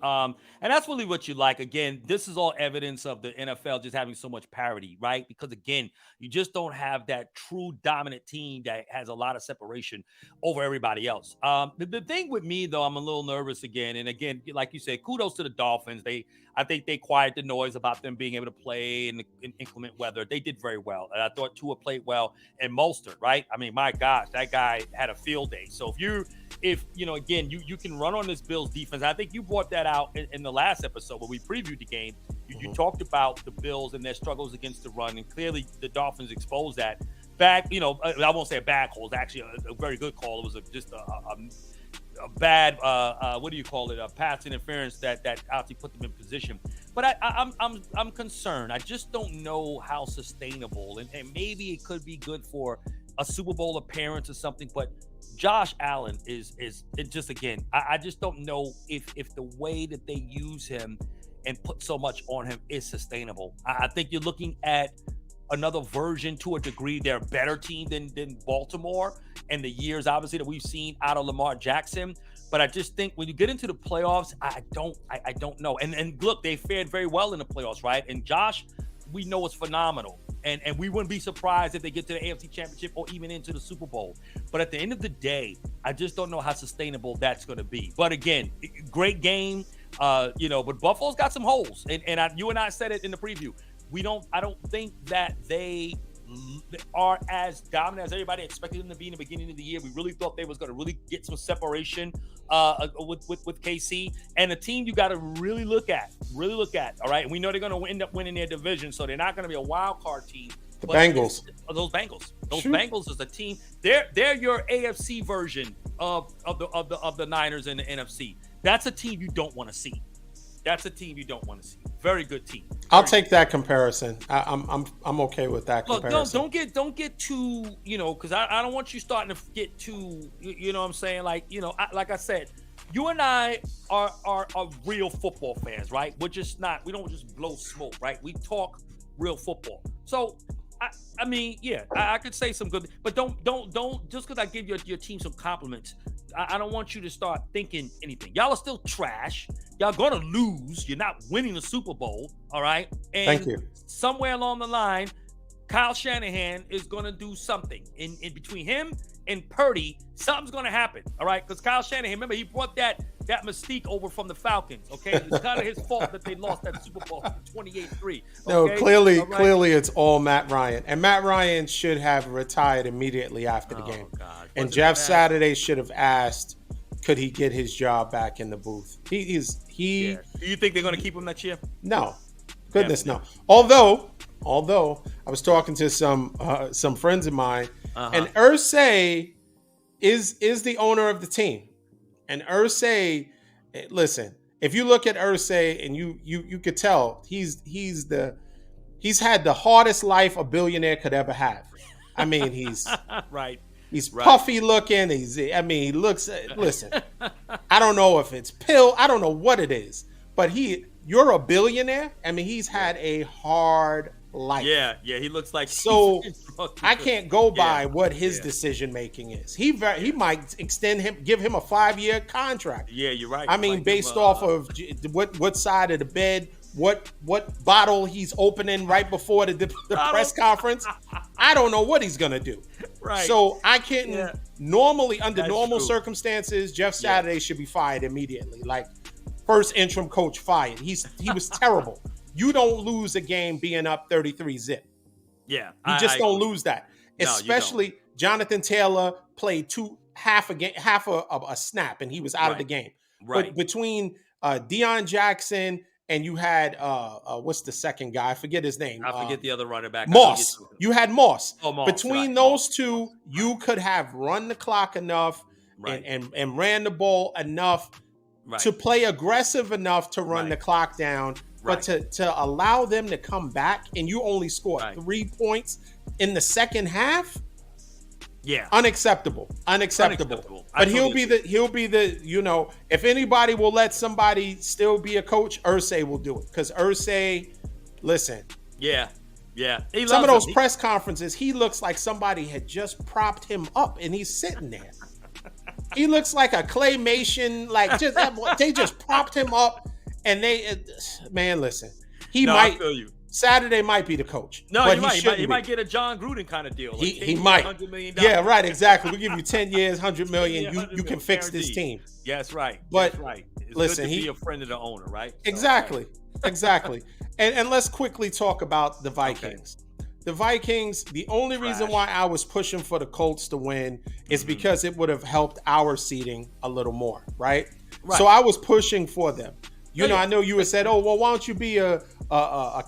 that's really what you like. Again, this is all evidence of the NFL just having so much parity, right? Because again, you just don't have that true dominant team that has a lot of separation over everybody else. The thing with me though, I'm a little nervous again, and again, like you said, kudos to the Dolphins. I think they quieted the noise about them being able to play in inclement weather. They did very well, and I thought Tua played well, and Mostert, right? I mean, my gosh, that guy had a field day. So if again, you can run on this Bills defense. I think you brought that out in the last episode when we previewed the game. You talked about the Bills and their struggles against the run, and clearly the Dolphins exposed that. I won't say a bad call. It's actually a very good call. It was just a bad what do you call it? A pass interference that actually put them in position. But I'm concerned. I just don't know how sustainable, and maybe it could be good for a Super Bowl appearance or something. But Josh Allen is it just again. I just don't know if the way that they use him and put so much on him is sustainable. I think you're looking at another version to a degree. They're a better team than Baltimore and the years obviously that we've seen out of Lamar Jackson. But I just think when you get into the playoffs, I don't know. And look, they fared very well in the playoffs, right? And Josh, we know is phenomenal. And we wouldn't be surprised if they get to the AFC Championship or even into the Super Bowl. But at the end of the day, I just don't know how sustainable that's going to be. But again, great game, but Buffalo's got some holes. And you and I said it in the preview. I don't think that they are as dominant as everybody expected them to be in the beginning of the year. We really thought they was going to really get some separation with KC, and a team you got to really look at. All right, and we know they're going to end up winning their division, so they're not going to be a wild card team. The Bengals. Those Bengals. Shoot. Bengals is a team. They're your AFC version of the Niners and the NFC. That's a team you don't want to see. Very good team. I'll take that comparison. I'm okay with that comparison. Look, don't get too, because I don't want you starting to get too, you know what I'm saying? Like, like I said, you and I are real football fans, right? We don't just blow smoke, right? We talk real football. So I mean, yeah, I could say some good, but don't just because I give your team some compliments, I don't want you to start thinking anything. Y'all are still trash. Y'all gonna lose. You're not winning the Super Bowl, all right? And Thank you. somewhere along the line, Kyle Shanahan is gonna do something in between him and Purdy. Something's gonna happen, all right? Because Kyle Shanahan, remember, he brought that mystique over from the Falcons. Okay, it's kind of his fault that they lost that Super Bowl 28-3. Okay? No, clearly, right? clearly, it's all Matt Ryan, and Matt Ryan should have retired immediately after the game. God. And Jeff Saturday should have asked, could he get his job back in the booth? Do you think they're going to keep him next year? No, goodness no. Although I was talking to some friends of mine, and Irsay is the owner of the team, and Irsay, listen, if you look at Irsay and you could tell he's had the hardest life a billionaire could ever have. I mean, he's right. He's puffy looking. He looks. Listen, I don't know if it's pill. I don't know what it is. But you're a billionaire. I mean, he's had a hard life. Yeah. He looks like so. I can't go by what his decision making is. He might give him a 5-year contract. Yeah, you're right. I mean, based off of what side of the bed, what bottle he's opening right before the press conference. I don't know what he's gonna do. Right. So I can't normally, under normal circumstances, Jeff Saturday should be fired immediately. Like, first interim coach fired. He was terrible. You don't lose a game being up 33-0. Yeah. You just don't lose that. Especially Jonathan Taylor played half a snap, and he was out of the Right. game. But Right. between Deion Jackson and you had what's the second guy? I forget his name. I forget the other running back. I know you're Moss. talking. You had Moss. Oh, Moss. Right. Between Moss. those two, you Moss. could have run the clock enough Right. and ran the ball enough Right. to play aggressive enough to run Right. the clock down. But Right. to allow them to come back and you only scored Right. 3 points in the second half, Yeah. unacceptable. Unacceptable. But he'll be the if anybody will let somebody still be a coach, Irsay will do it. Because Irsay, listen, Yeah. Yeah. He some of loves those him. press conferences, he looks like somebody had just propped him up and he's sitting there. He looks like a claymation, they just propped him up and listen, I feel you. Saturday might be the coach. No, but he might get a John Gruden kind of deal. Like he might. $100 million. Yeah, right, exactly. We give you 10 years, 100 million. Yeah, You 100 can mil, fix this guaranteed. team. Yes, right. But That's right. It's listen, good to be a friend of the owner, right? So, Exactly. right. Exactly. And let's quickly talk about the Vikings. Okay. The Vikings, the only reason why I was pushing for the Colts to win is because it would have helped our seeding a little more, right? So I was pushing for them. I know you had said, "Oh, well, why don't you be a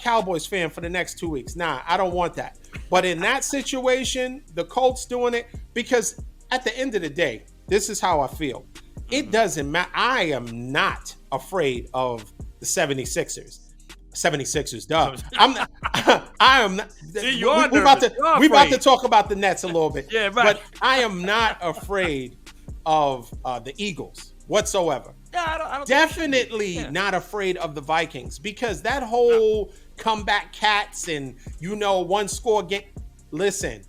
Cowboys fan for the next 2 weeks?" Nah, I don't want that. But in that situation, the Colts doing it, because at the end of the day, this is how I feel. It doesn't matter. I am not afraid of the 76ers. 76ers, duh. I am not. See, we're about to talk about the Nets a little bit. Yeah, right. But I am not afraid of the Eagles whatsoever. Yeah, I don't Definitely not afraid of the Vikings, because that whole comeback cats and one score game. Listen,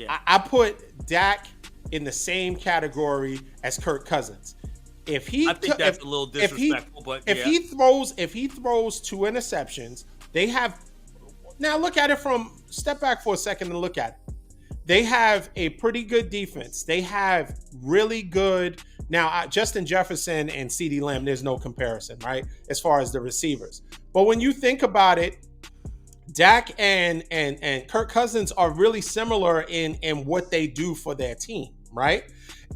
I put Dak in the same category as Kirk Cousins. I think that's a little disrespectful, but if he throws 2 interceptions, they have. Now step back for a second and look at it. They have a pretty good defense. They have really good. Now, Justin Jefferson and CeeDee Lamb, there's no comparison, right? As far as the receivers. But when you think about it, Dak and Kirk Cousins are really similar in what they do for their team, right?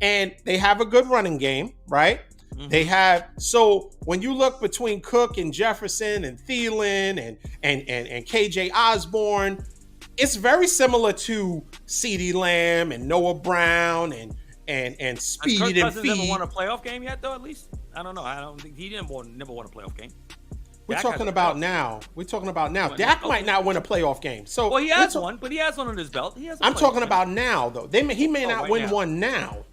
And they have a good running game, right? Mm-hmm. So when you look between Cook and Jefferson and Thielen and KJ Osborne, it's very similar to CeeDee Lamb and Noah Brown and Speed Kirk and Cousins Feed. Never won a playoff game yet, though. At least I don't know. I don't think he never won a playoff game. We're talking about now. Dak might not win a playoff game. So he has one, but he has one on his belt. I'm talking about now, though. He may not win one now.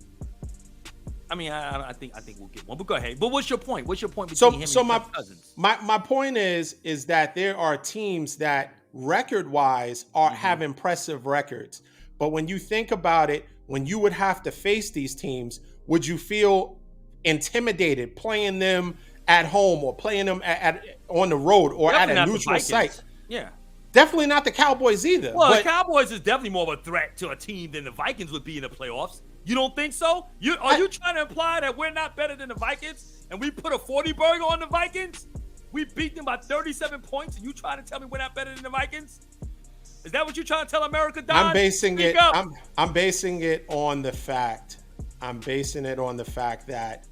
I mean, I think we'll get one. But go ahead. But what's your point? What's your point between him and Kirk Cousins? My point is that there are teams that record-wise have impressive records. But when you think about it, when you would have to face these teams, would you feel intimidated playing them at home or playing them on the road or definitely at a neutral site? Yeah. Definitely not the Cowboys either. Well, the Cowboys is definitely more of a threat to a team than the Vikings would be in the playoffs. You don't think so? Are you trying to imply that we're not better than the Vikings and we put a 40 burger on the Vikings? We beat them by 37 points and you trying to tell me we're not better than the Vikings? Is that what you're trying to tell America, Don? I'm basing it on the fact. That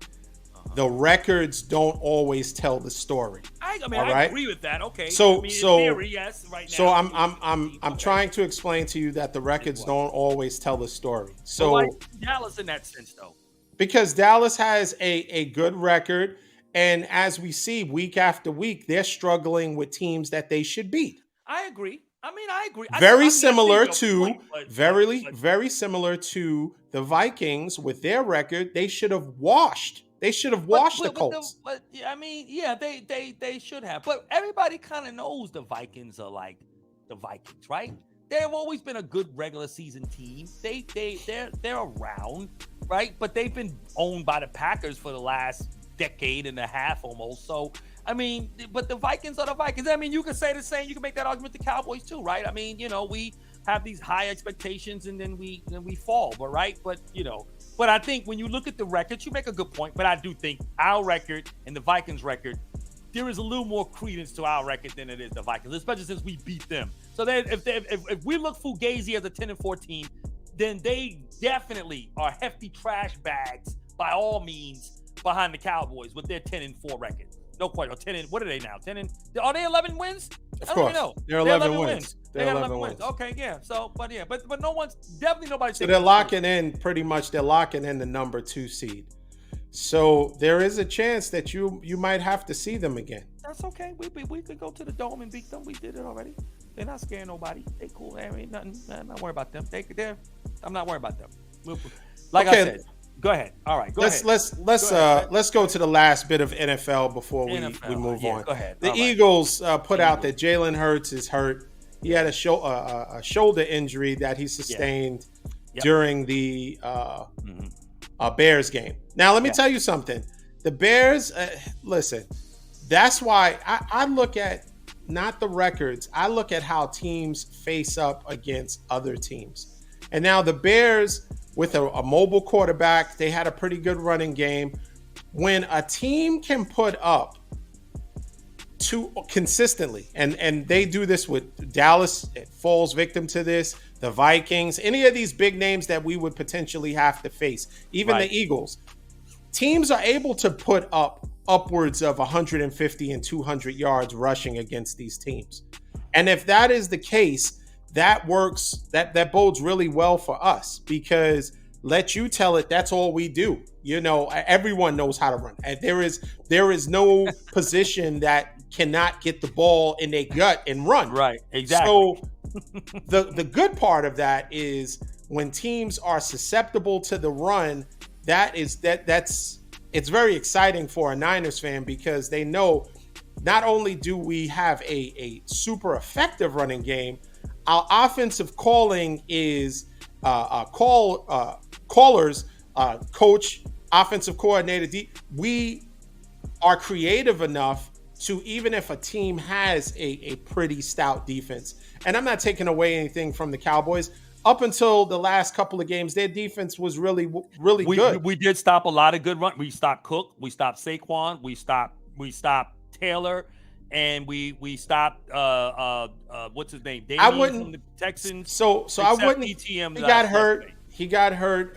the records don't always tell the story. I agree with that. Okay. In theory, yes, right now. So I'm trying to explain to you that the records don't always tell the story. So why Dallas in that sense, though? Because Dallas has a good record, and as we see week after week, they're struggling with teams that they should beat. I agree. Very similar to the Vikings with their record. They should have washed. They should have washed the Colts. They should have. But everybody kind of knows the Vikings are like the Vikings, right? They've always been a good regular season team. They're around, right? But they've been owned by the Packers for the last decade and a half almost. So I mean, but the Vikings are the Vikings. I mean, you could say the same. You can make that argument to Cowboys too, right? I mean, we have these high expectations and then we fall, but I think when you look at the records, you make a good point. But I do think our record and the Vikings record, there is a little more credence to our record than it is the Vikings, especially since we beat them. So if we look fugazi as a 10-4 team, then they definitely are hefty trash bags by all means behind the Cowboys with their 10-4 record. No question. Or 10 and what are they now? 10 and are they 11 wins? Of I don't even course, know. they're 11 wins. They got 11 wins. Okay, yeah. So, but yeah, but no one's definitely nobody's. So they're locking in pretty much. They're locking in the number 2 seed. So there is a chance that you might have to see them again. That's okay. We could go to the dome and beat them. We did it already. They're not scaring nobody. They cool. There ain't nothing. I'm not worried about them. I'm not worried about them. Like okay. I said. Go ahead. All right. Go ahead. Let's go to the last bit of NFL before we move on. Go ahead. The Eagles put out that Jalen Hurts is hurt. He had a shoulder injury that he sustained during the Bears game. Now, let me tell you something. The Bears, listen, that's why I look at not the records. I look at how teams face up against other teams. And now the Bears, with a mobile quarterback, they had a pretty good running game. When a team can put up consistently, and they do this with Dallas, it falls victim to this, the Vikings, any of these big names that we would potentially have to face, even the Eagles, teams are able to put up upwards of 150 and 200 yards rushing against these teams. And if that is the case, that works, that bodes really well for us, because let you tell it, that's all we do. You know, everyone knows how to run. And there is no position that cannot get the ball in their gut and run. Right, exactly. So the good part of that is when teams are susceptible to the run, it's very exciting for a Niners fan, because they know not only do we have a super effective running game, our offensive calling is callers, coach, offensive coordinator. We are creative enough to, even if a team has a pretty stout defense, and I'm not taking away anything from the Cowboys. Up until the last couple of games, their defense was really good. We did stop a lot of good run. We stopped Cook. We stopped Saquon. We stopped Taylor. And we stopped what's his name? Damian from the Texans. So I wouldn't. ETM he got hurt. He got hurt.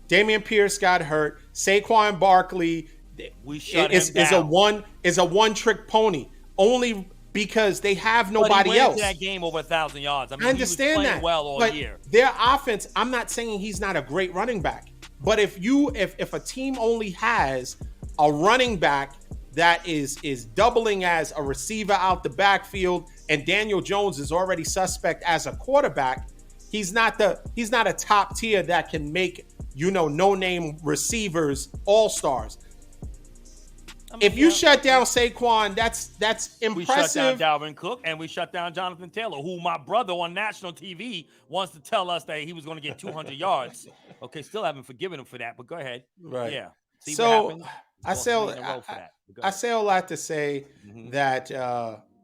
Damian Pierce got hurt. Saquon Barkley is a one trick pony, only because they have nobody else. That game over 1,000 yards. I mean, I understand he was playing that well all year. Their offense. I'm not saying he's not a great running back, but if a team only has a running back that is doubling as a receiver out the backfield, and Daniel Jones is already suspect as a quarterback, he's not a top tier that can make, no name receivers all-stars. If you shut down Saquon, that's impressive. We shut down Dalvin Cook, and we shut down Jonathan Taylor, who my brother on national TV wants to tell us that he was going to get 200 yards. Okay, still haven't forgiven him for that, but go ahead. Right. Yeah. See so what happens. I say a lot to say that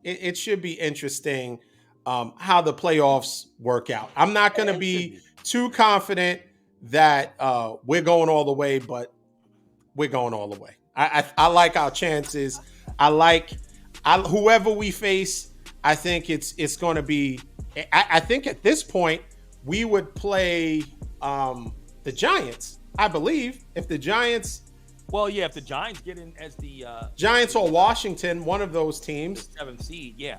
it should be interesting how the playoffs work out. I'm not going to be too confident that we're going all the way, but we're going all the way. I like our chances. Whoever we face. I think it's going to be. I think at this point we would play the Giants. I believe if the Giants. Well, yeah, if the Giants get in as the Giants or Washington, one of those teams, the 7th seed, yeah,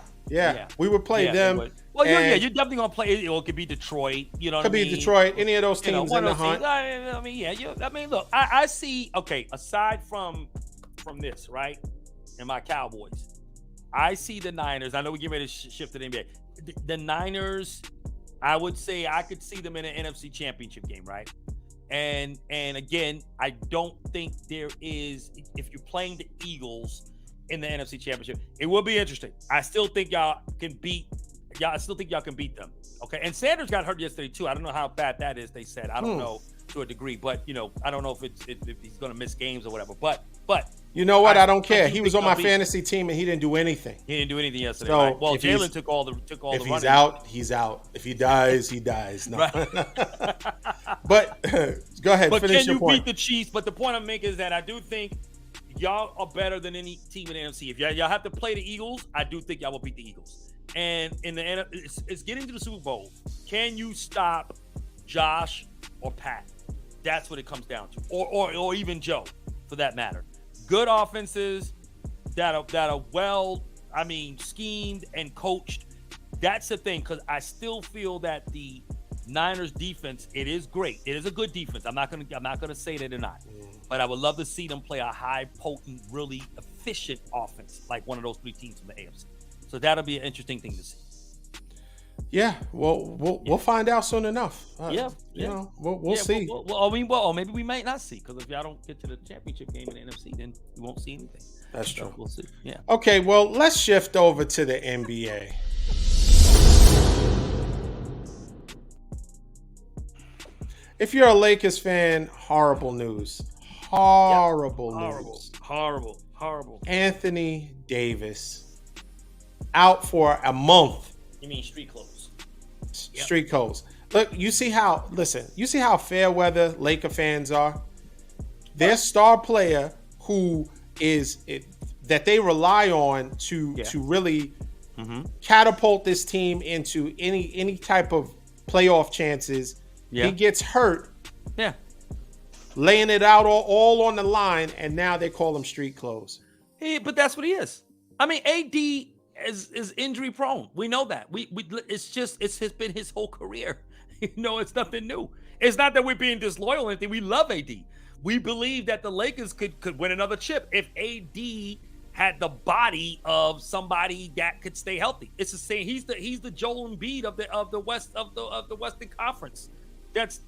we would play them. Well, you're definitely gonna play. It could be Detroit. You know, could be Detroit. Any of those teams in the hunt. Look, I see. Okay, aside from this, right, and my Cowboys, I see the Niners. I know we get ready to shift to the NBA. The Niners, I would say I could see them in an NFC Championship game, right? And again, I don't think there is, if you're playing the Eagles in the NFC Championship, it will be interesting. I still think y'all can beat them. Okay. And Sanders got hurt yesterday too. I don't know how bad that is, they said. I don't know to a degree, but I don't know if he's gonna miss games or whatever. But you know what? I don't care. He was on my fantasy team and he didn't do anything. He didn't do anything yesterday. So right? Well, Jalen took all the if he's running. Out, he's out. If he dies, he dies. No. But go ahead. But finish can your you point. beat the Chiefs? But the point I'm making is that I do think y'all are better than any team in the NFC. If y'all have to play the Eagles, I do think y'all will beat the Eagles. And in the it's getting to the Super Bowl. Can you stop Josh or Pat. That's what it comes down to, or even Joe, for that matter. Good offenses that are well, I mean, schemed and coached. That's the thing, because I still feel that the Niners defense, it is great. It is a good defense. I'm not gonna say that they're not, but I would love to see them play a high potent, really efficient offense like one of those three teams from the AFC. So that'll be an interesting thing to see. Yeah, well, we'll find out soon enough. You know, we'll see. Well, maybe we might not see, because if y'all don't get to the championship game in the NFC, then we won't see anything. That's true. We'll see. Yeah. Okay, well, let's shift over to the NBA. If you're a Lakers fan, horrible news. Horrible news. Horrible. Anthony Davis out for a month. You mean street clothes? Street clothes. Look, you see how fair weather Laker fans are? Their star player that they rely on to really catapult this team into any type of playoff chances. He gets hurt. Yeah. Laying it out all on the line, and now they call him street clothes. But that's what he is. I mean, AD is injury prone. We know that. It's been his whole career. It's nothing new. It's not that we're being disloyal or anything. We love AD. We believe that the Lakers could win another chip if AD had the body of somebody that could stay healthy. It's the same. He's the Joel Embiid of the Western Conference. That's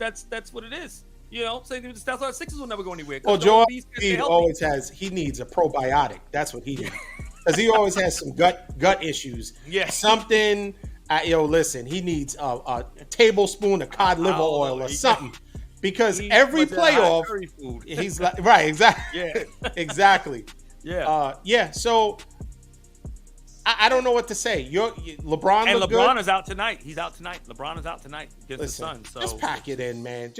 what it is. So that's why the Sixers will never go anywhere. Well, Joel Embiid always needs a probiotic. That's what he needs, because he always has some gut issues. Yeah, something. Listen, he needs a tablespoon of cod liver oil or something, because every playoff he's like, right, exactly. Yeah, exactly. Yeah. So I don't know what to say. LeBron and look LeBron good. is out tonight. He's out tonight. LeBron is out tonight against the Suns. So just pack it in, man.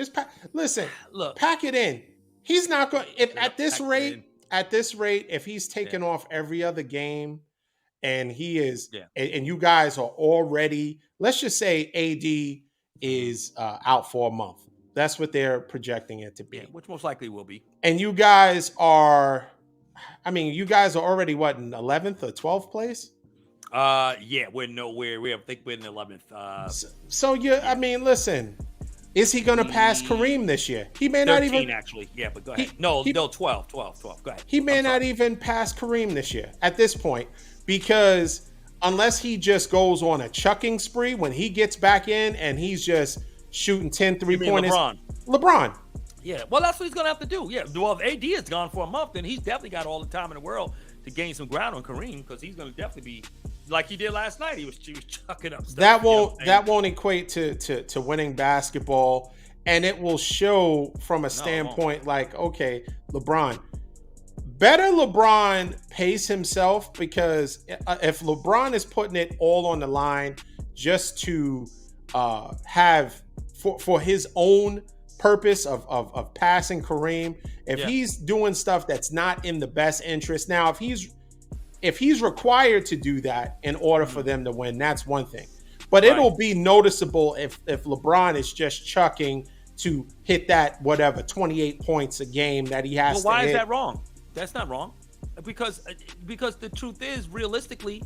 Look, pack it in. He's not going. If at this rate, if he's taking off every other game, and he is, and you guys are already, let's just say AD is out for a month. That's what they're projecting it to be. Which most likely will be. And you guys are already what, in 11th or 12th place? We're nowhere. I think we're in the 11th. I mean, listen, is he going to pass Kareem this year? He may 13, not even. Actually, yeah, but go ahead. No, 12. Go ahead. He may not even pass Kareem this year at this point, because unless he just goes on a chucking spree when he gets back in and he's just shooting 10 3-pointers. LeBron. Yeah, well, that's what he's going to have to do. Yeah, well, if AD is gone for a month, then he's definitely got all the time in the world to gain some ground on Kareem, because he's going to definitely be like he did last night. He was chucking up stuff. That won't equate to winning basketball, and it will show from a standpoint like, okay, LeBron pays himself, because if LeBron is putting it all on the line just to have for his own purpose of passing Kareem, if he's doing stuff that's not in the best interest. Now, if he's required to do that in order for them to win, that's one thing. But it'll be noticeable if LeBron is just chucking to hit that 28 points a game that he has to hit. Well, why is that wrong? That's not wrong. Because the truth is, realistically,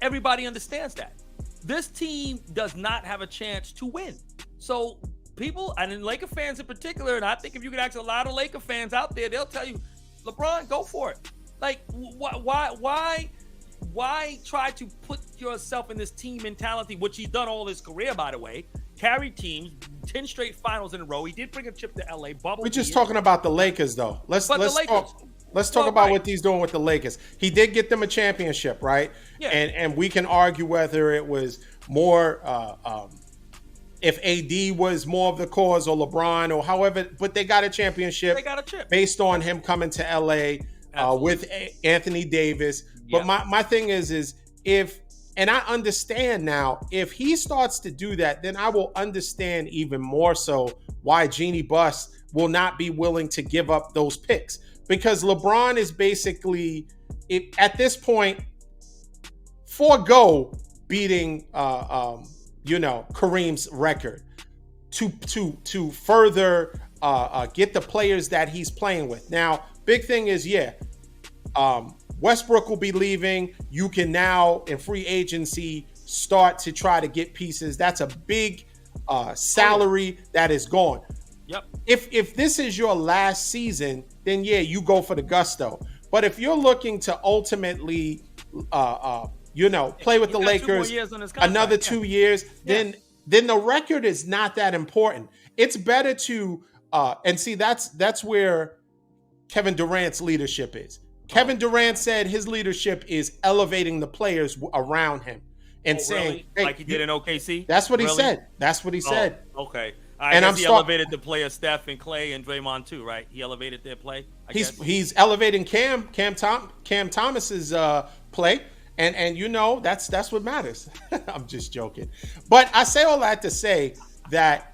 everybody understands that. This team does not have a chance to win. So people, and in Laker fans in particular, and I think if you could ask a lot of Laker fans out there, they'll tell you, LeBron, go for it. Like, why try to put yourself in this team mentality, which he's done all his career, by the way, carried teams, 10 straight finals in a row. He did bring a chip to LA. We're just talking about the Lakers, though. Let's talk about what he's doing with the Lakers. He did get them a championship, right? Yeah. And we can argue whether it was more if AD was more of the cause, or LeBron, or however, but they got a championship. They got a chip based on him coming to LA with Anthony Davis. But my thing is if, and I understand now, if he starts to do that, then I will understand even more so why Jeannie Buss will not be willing to give up those picks, because LeBron is basically, at this point, forego beating Kareem's record. to further get the players that he's playing with. Now, big thing is, Westbrook will be leaving. You can now, in free agency, start to try to get pieces. That's a big salary that is gone. Yep. If this is your last season, then you go for the gusto. But if you're looking to ultimately, play with the Lakers another 2 years, then the record is not that important. It's better to and see that's where Kevin Durant's leadership is. Kevin Durant said his leadership is elevating the players around him and saying, really? hey, like he did in OKC. That's what he said. That's what he said. Okay. I guess he elevated the play of Steph and Clay and Draymond too, right? He elevated their play. He's elevating Cam Thomas's play, and that's what matters. I'm just joking, but I say all that to say that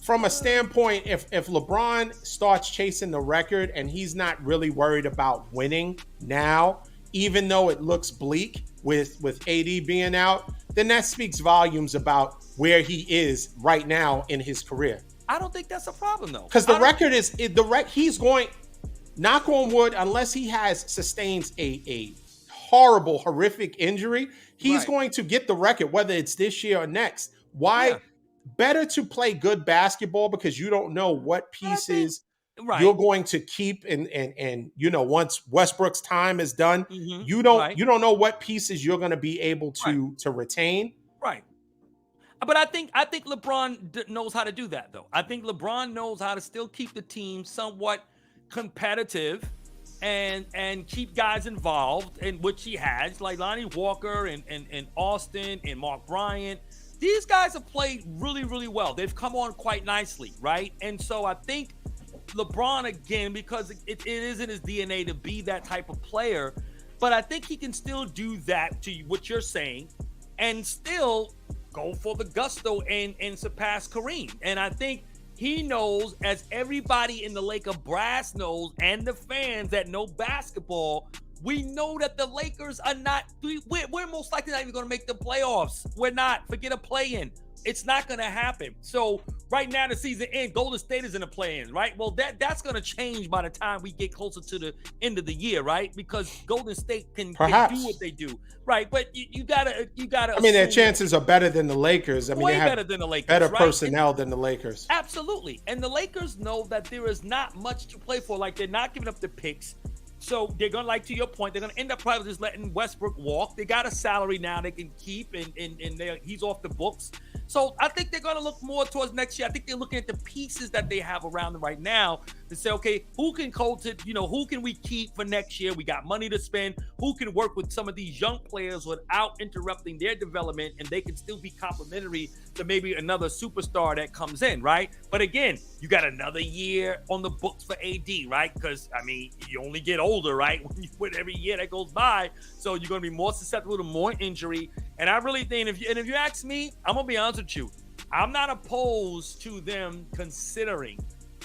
from a standpoint, if LeBron starts chasing the record and he's not really worried about winning now, even though it looks bleak with AD being out, then that speaks volumes about where he is right now in his career. I don't think that's a problem though, because the record is he's going, knock on wood, unless he sustains a horrible, horrific injury, he's going to get the record, whether it's this year or next. Why? Yeah. Better to play good basketball because you don't know what pieces you're going to keep, and once Westbrook's time is done, you don't know what pieces you're going to be able to retain. Right. But I think LeBron knows how to do that, though. I think LeBron knows how to still keep the team somewhat competitive and keep guys involved, in which he has, like Lonnie Walker and Austin and Mark Bryant. These guys have played really, really well. They've come on quite nicely, right? And so I think LeBron, again, because it is in his DNA to be that type of player, but I think he can still do that, to what you're saying, and still go for the gusto and surpass Kareem. And I think he knows, as everybody in the Laker brass knows, and the fans that know basketball, we know that the Lakers are not, we're most likely not even going to make the playoffs. We're not. Forget a play-in. It's not going to happen. So right now, the season ends, Golden State is in the play-in, right? Well, that's going to change by the time we get closer to the end of the year, right? Because Golden State can do what they do, right? But you gotta. I mean, their chances are better than the Lakers. I mean, way they have better than the Lakers, better right? personnel than the Lakers. Absolutely, and the Lakers know that there is not much to play for. Like, they're not giving up the picks. So they're going to, like, to your point, they're going to end up probably just letting Westbrook walk. They got a salary now they can keep, and he's off the books. So I think they're going to look more towards next year. I think they're looking at the pieces that they have around them right now to say, okay, who can coach it? Who can we keep for next year? We got money to spend. Who can work with some of these young players without interrupting their development, and they can still be complementary to maybe another superstar that comes in, right? But again, you got another year on the books for AD, right? Because, I mean, you only get older, right? With every year that goes by. So you're going to be more susceptible to more injury. And I really think, if you ask me, I'm going to be honest with you, I'm not opposed to them considering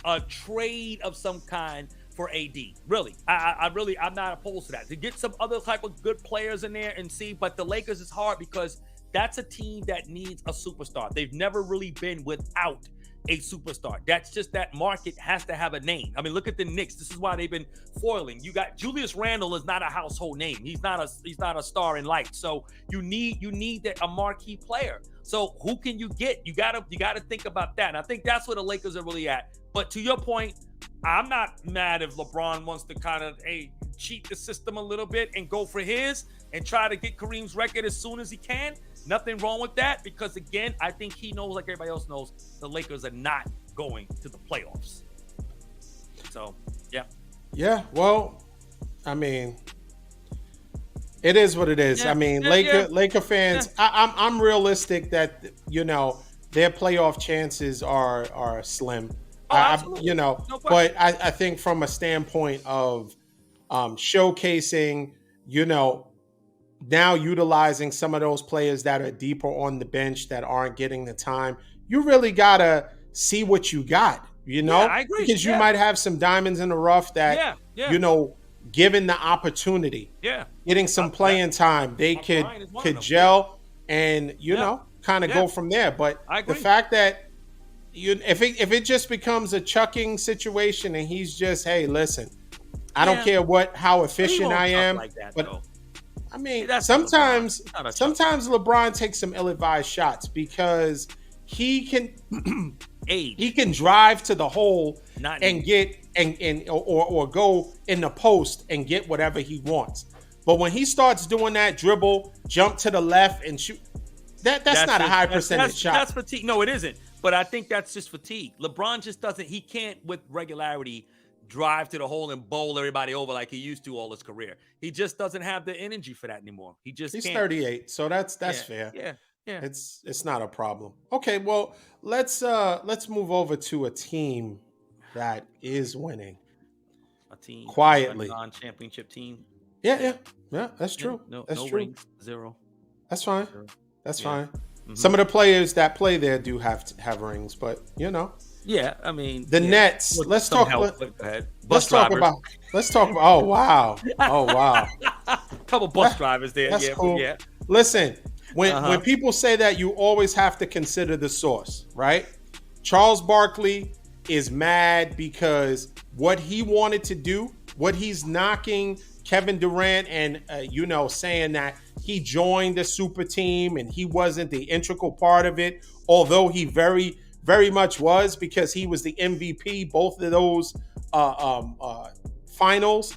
a trade of some kind for AD. Really. I'm not opposed to that. To get some other type of good players in there and see, but the Lakers is hard because that's a team that needs a superstar. They've never really been without a superstar. That's just, that market has to have a name. I mean, look at the Knicks. This is why they've been foiling. You got Julius Randle is not a household name. He's not a star in light. So you need a marquee player. So who can you get? You gotta think about that. And I think that's where the Lakers are really at. But to your point, I'm not mad if LeBron wants to kind of cheat the system a little bit and go for his and try to get Kareem's record as soon as he can. Nothing wrong with that, because again, I think he knows, like everybody else knows, the Lakers are not going to the playoffs. So, yeah. Yeah, well, I mean, it is what it is. I mean, Laker fans, I'm realistic that, their playoff chances are slim. Absolutely. No but I think from a standpoint of showcasing, now utilizing some of those players that are deeper on the bench that aren't getting the time, you really gotta see what you got, I agree. Because you might have some diamonds in the rough that, given the opportunity, getting some playing time, they could gel and, kind of go from there. But the fact that if it just becomes a chucking situation and he's just, hey, listen, I don't Yeah. care how He efficient won't I chuck am, like that, but though. I mean, That's not LeBron. sometimes Not a chuck. sometimes LeBron takes some ill-advised shots because he can Age. he can drive to the hole Not and anymore. get or go in the post and get whatever he wants. But when he starts doing that dribble, jump to the left and shoot, that's not a high percentage shot. That's fatigue. No, it isn't. But I think that's just fatigue. LeBron just doesn't. He can't with regularity drive to the hole and bowl everybody over like he used to all his career. He just doesn't have the energy for that anymore. He just He's can't. 38, so that's Yeah, fair. Yeah. Yeah. It's not a problem. Okay, well, let's move over to a team that is winning A team. quietly. A non-championship team. Yeah, that's true. No That's true. rings. Zero. That's fine. Zero. That's Yeah. fine. Mhm. Some of the players that play there do have rings, but Yeah, I mean the yeah. Nets. With Let's some talk. help, but go ahead. Let's Bus talk drivers. about. Let's talk about. Oh wow. Oh wow. Couple bus drivers there. That's Yeah, cool. yeah. Listen, when people say that, you always have to consider the source, right? Charles Barkley is mad because what he wanted to do, what he's knocking Kevin Durant and saying that he joined the super team and he wasn't the integral part of it, although he very, very much was, because he was the MVP both of those finals.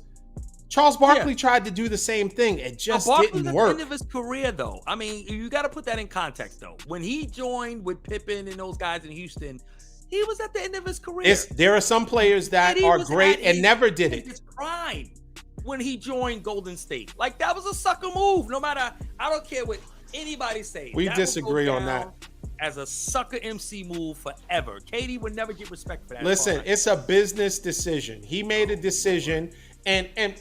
Charles Barkley tried to do the same thing. It just didn't work. At the end of his career, though. I mean, you got to put that in context, though. When he joined with Pippen and those guys in Houston, he was at the end of his career. There are some players that are great and never did it. His prime when he joined Golden State. Like, that was a sucker move. No matter, I don't care what anybody says. We disagree on that. As a sucker MC move forever. KD would never get respect for that. Listen, it's a business decision. He made a decision, and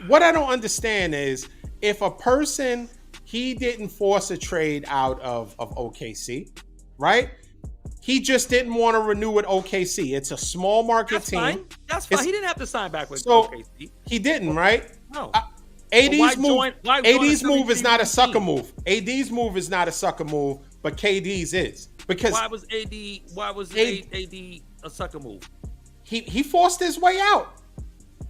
what I don't understand is if a person, he didn't force a trade out of OKC, right? He just didn't want to renew with OKC. It's a small market team. Fine. That's fine. He didn't have to sign back with so OKC. He didn't, right? No. AD's move is not a sucker move. AD's move is not a sucker move, but KD's is. Because why was AD a sucker move? He forced his way out.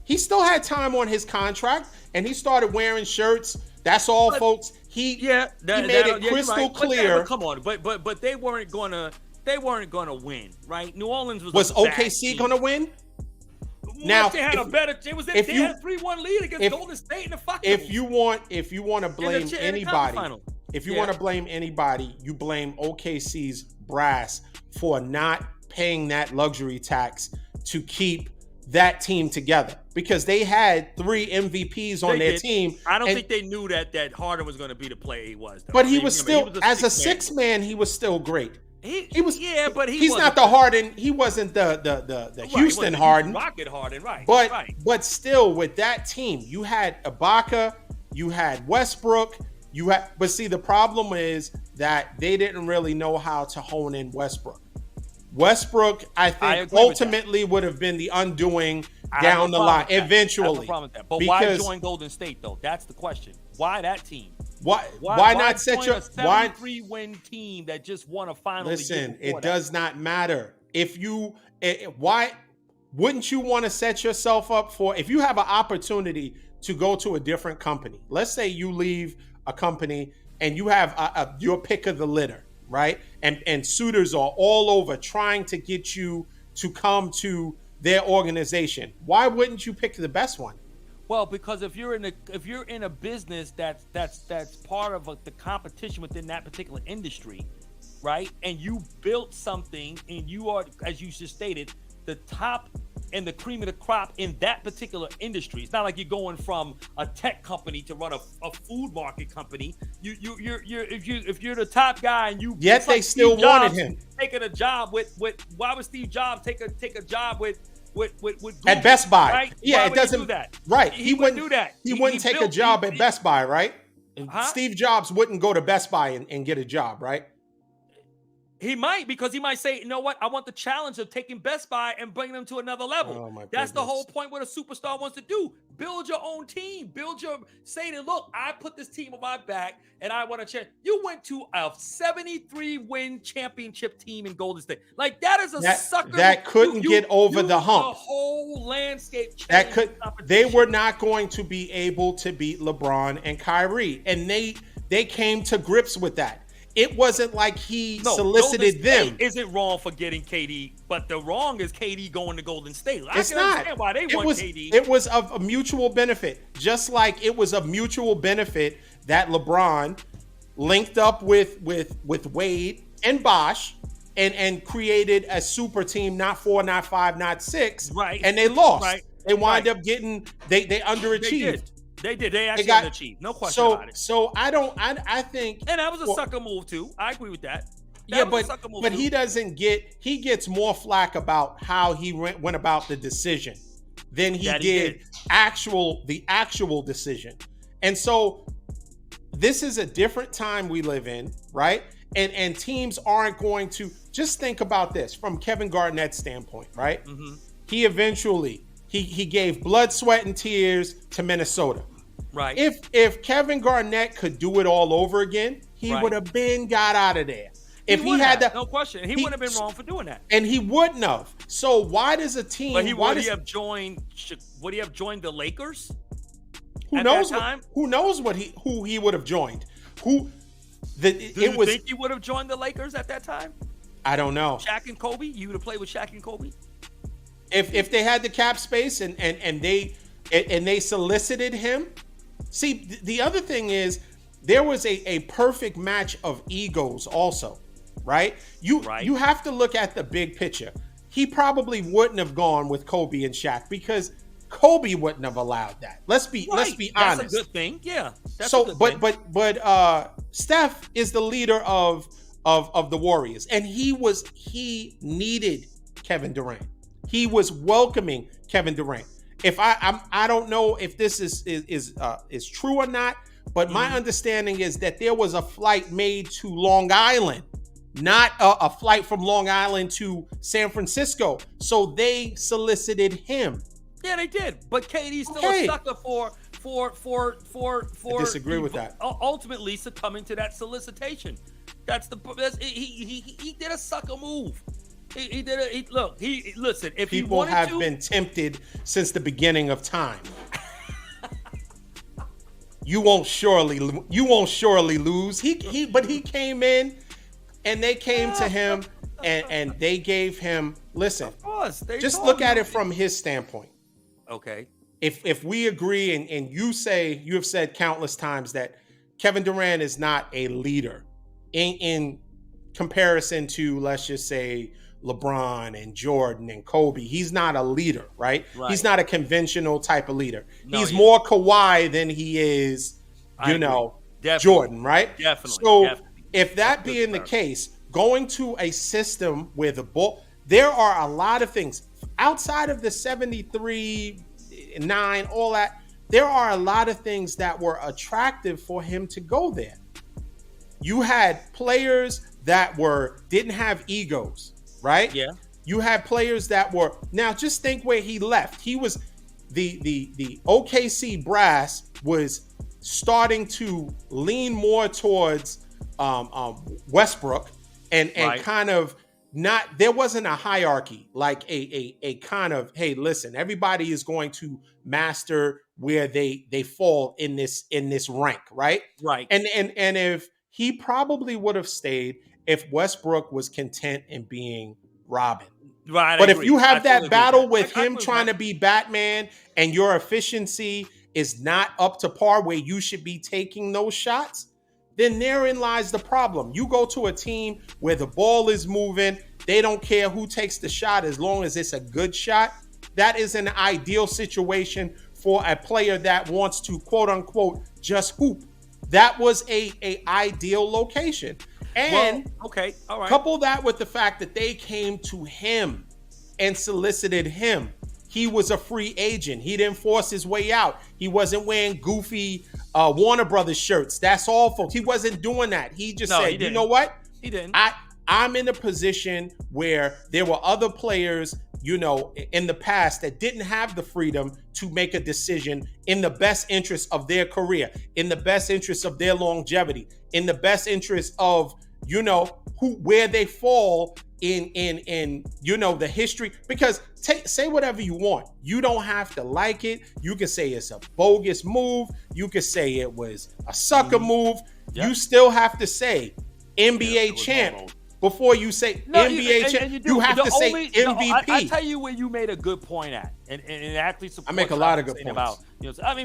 He still had time on his contract, and he started wearing shirts. That's all, folks. He made it crystal clear. Come on, but they weren't gonna win, right? New Orleans was OKC gonna win? Now they had a better. They had a 3-1 lead against Golden State in the fucking. If you want to blame anybody, you blame OKC's brass for not paying that luxury tax to keep that team together, because they had 3 MVPs on their team. I don't think they knew that Harden was going to be the player he was, though. But he was still, as a 6 man, he was still great. He was, but he's not the Harden. He wasn't the Houston Harden. Rocket Harden, right? But still, with that team, you had Ibaka, you had Westbrook, but see, the problem is that they didn't really know how to hone in Westbrook. Westbrook, I think, ultimately would have been the undoing down the line eventually. I have no problem with that. But why join Golden State, though? That's the question. Why that team? Why not set your 73-win team that just won a final? Listen, it does not matter. Why wouldn't you want to set yourself up for, if you have an opportunity to go to a different company? Let's say you leave a company and you have your pick of the litter, right? And suitors are all over trying to get you to come to their organization. Why wouldn't you pick the best one? Well, because if you're in a business that's part of the competition within that particular industry, right? And you built something, and you are, as you just stated, the top and the cream of the crop in that particular industry. It's not like you're going from a tech company to run a food market company. If you're the top guy and you yet they still wanted him taking a job with why would Steve Jobs take a job with Google, at Best Buy? Right? Yeah, why it doesn't do that. Right. He wouldn't do that. He wouldn't take a job at Best Buy, right? Steve Jobs wouldn't go to Best Buy and get a job, right? He might, because he might say, you know what? I want the challenge of taking Best Buy and bringing them to another level. Oh my That's the whole goodness. point what a superstar wants to do. Build your own team. Say that, look, I put this team on my back and I want to change. You went to a 73 win championship team in Golden State. Like, that is a sucker. That couldn't get over the hump. The whole landscape That changed. they were not going to be able to beat LeBron and Kyrie. And they came to grips with that. It wasn't like he solicited them. Isn't wrong for getting KD, but the wrong is KD going to Golden State. It's not. Understand why they want KD. It was of a mutual benefit, just like it was a mutual benefit that LeBron linked up with Wade and Bosh and created a super team, not 4, not 5, not 6. Right. And they lost. Right. They wind up getting they underachieved. They did. They actually underachieved. No question about it. So I think, and that was a sucker move too. I agree with that. But he gets more flack about how he went about the decision than he did the actual decision. And so this is a different time we live in, right? And teams aren't going to just think about this from Kevin Garnett's standpoint, right? Mm-hmm. He eventually he gave blood, sweat, and tears to Minnesota. Right. If Kevin Garnett could do it all over again, he would have got out of there. If he had that, no question, he wouldn't have been wrong for doing that. And he wouldn't have. So why does a team? But would he have joined the Lakers? Who knows? Who knows who he would have joined? Do you think he would have joined the Lakers at that time? I don't know. Shaq and Kobe. You would have played with Shaq and Kobe. If they had the cap space and they solicited him. See, the other thing is there was a perfect match of egos also, right? You have to look at the big picture. He probably wouldn't have gone with Kobe and Shaq because Kobe wouldn't have allowed that. Let's be honest. That's a good thing. Yeah. But Steph is the leader of the Warriors, and he needed Kevin Durant. He was welcoming Kevin Durant. If I don't know if this is true or not, but my understanding is that there was a flight made to Long Island, not a flight from Long Island to San Francisco. So they solicited him. Yeah, they did. But KD's still a sucker for I disagree with that. Ultimately succumbing to that solicitation. He did a sucker move. Listen. If people have been tempted since the beginning of time. You won't surely lose. But he came in, and they came to him, and they gave him. Listen, of course, just look at it from his standpoint. Okay. If we agree, and you have said countless times that Kevin Durant is not a leader in comparison to, let's just say, LeBron and Jordan and Kobe. He's not a leader, right? He's not a conventional type of leader. No, he's more Kawhi than he is, Jordan, right? Definitely. So if that being the case, going to a system where the ball, there are a lot of things outside of the 73, 9, all that. There are a lot of things that were attractive for him to go there. You had players that didn't have egos. Right? Yeah. You had players that were, now just think where he left. He was the OKC brass was starting to lean more towards Westbrook and kind of not, there wasn't a hierarchy, like a kind of, hey, listen, everybody is going to master where they fall in this rank, right? Right. And if he probably would have stayed if Westbrook was content in being Robin. Right. But if you have that battle with him trying to be Batman and your efficiency is not up to par where you should be taking those shots, then therein lies the problem. You go to a team where the ball is moving, they don't care who takes the shot as long as it's a good shot. That is an ideal situation for a player that wants to, quote unquote, just hoop. That was a ideal location. And okay, all right. Couple that with the fact that they came to him and solicited him. He was a free agent. He didn't force his way out. He wasn't wearing goofy Warner Brothers shirts. That's all, folks. He wasn't doing that. He just said, you know what? He didn't. I'm in a position where there were other players, in the past that didn't have the freedom to make a decision in the best interest of their career, in the best interest of their longevity, in the best interest of, where they fall in the history. Because say whatever you want. You don't have to like it. You can say it's a bogus move. You can say it was a sucker move. Yep. You still have to say NBA champ. Horrible. Before you say NBA champ, you have to say MVP. I tell you where you made a good point at, and it actually supports. I make a lot of good points. About,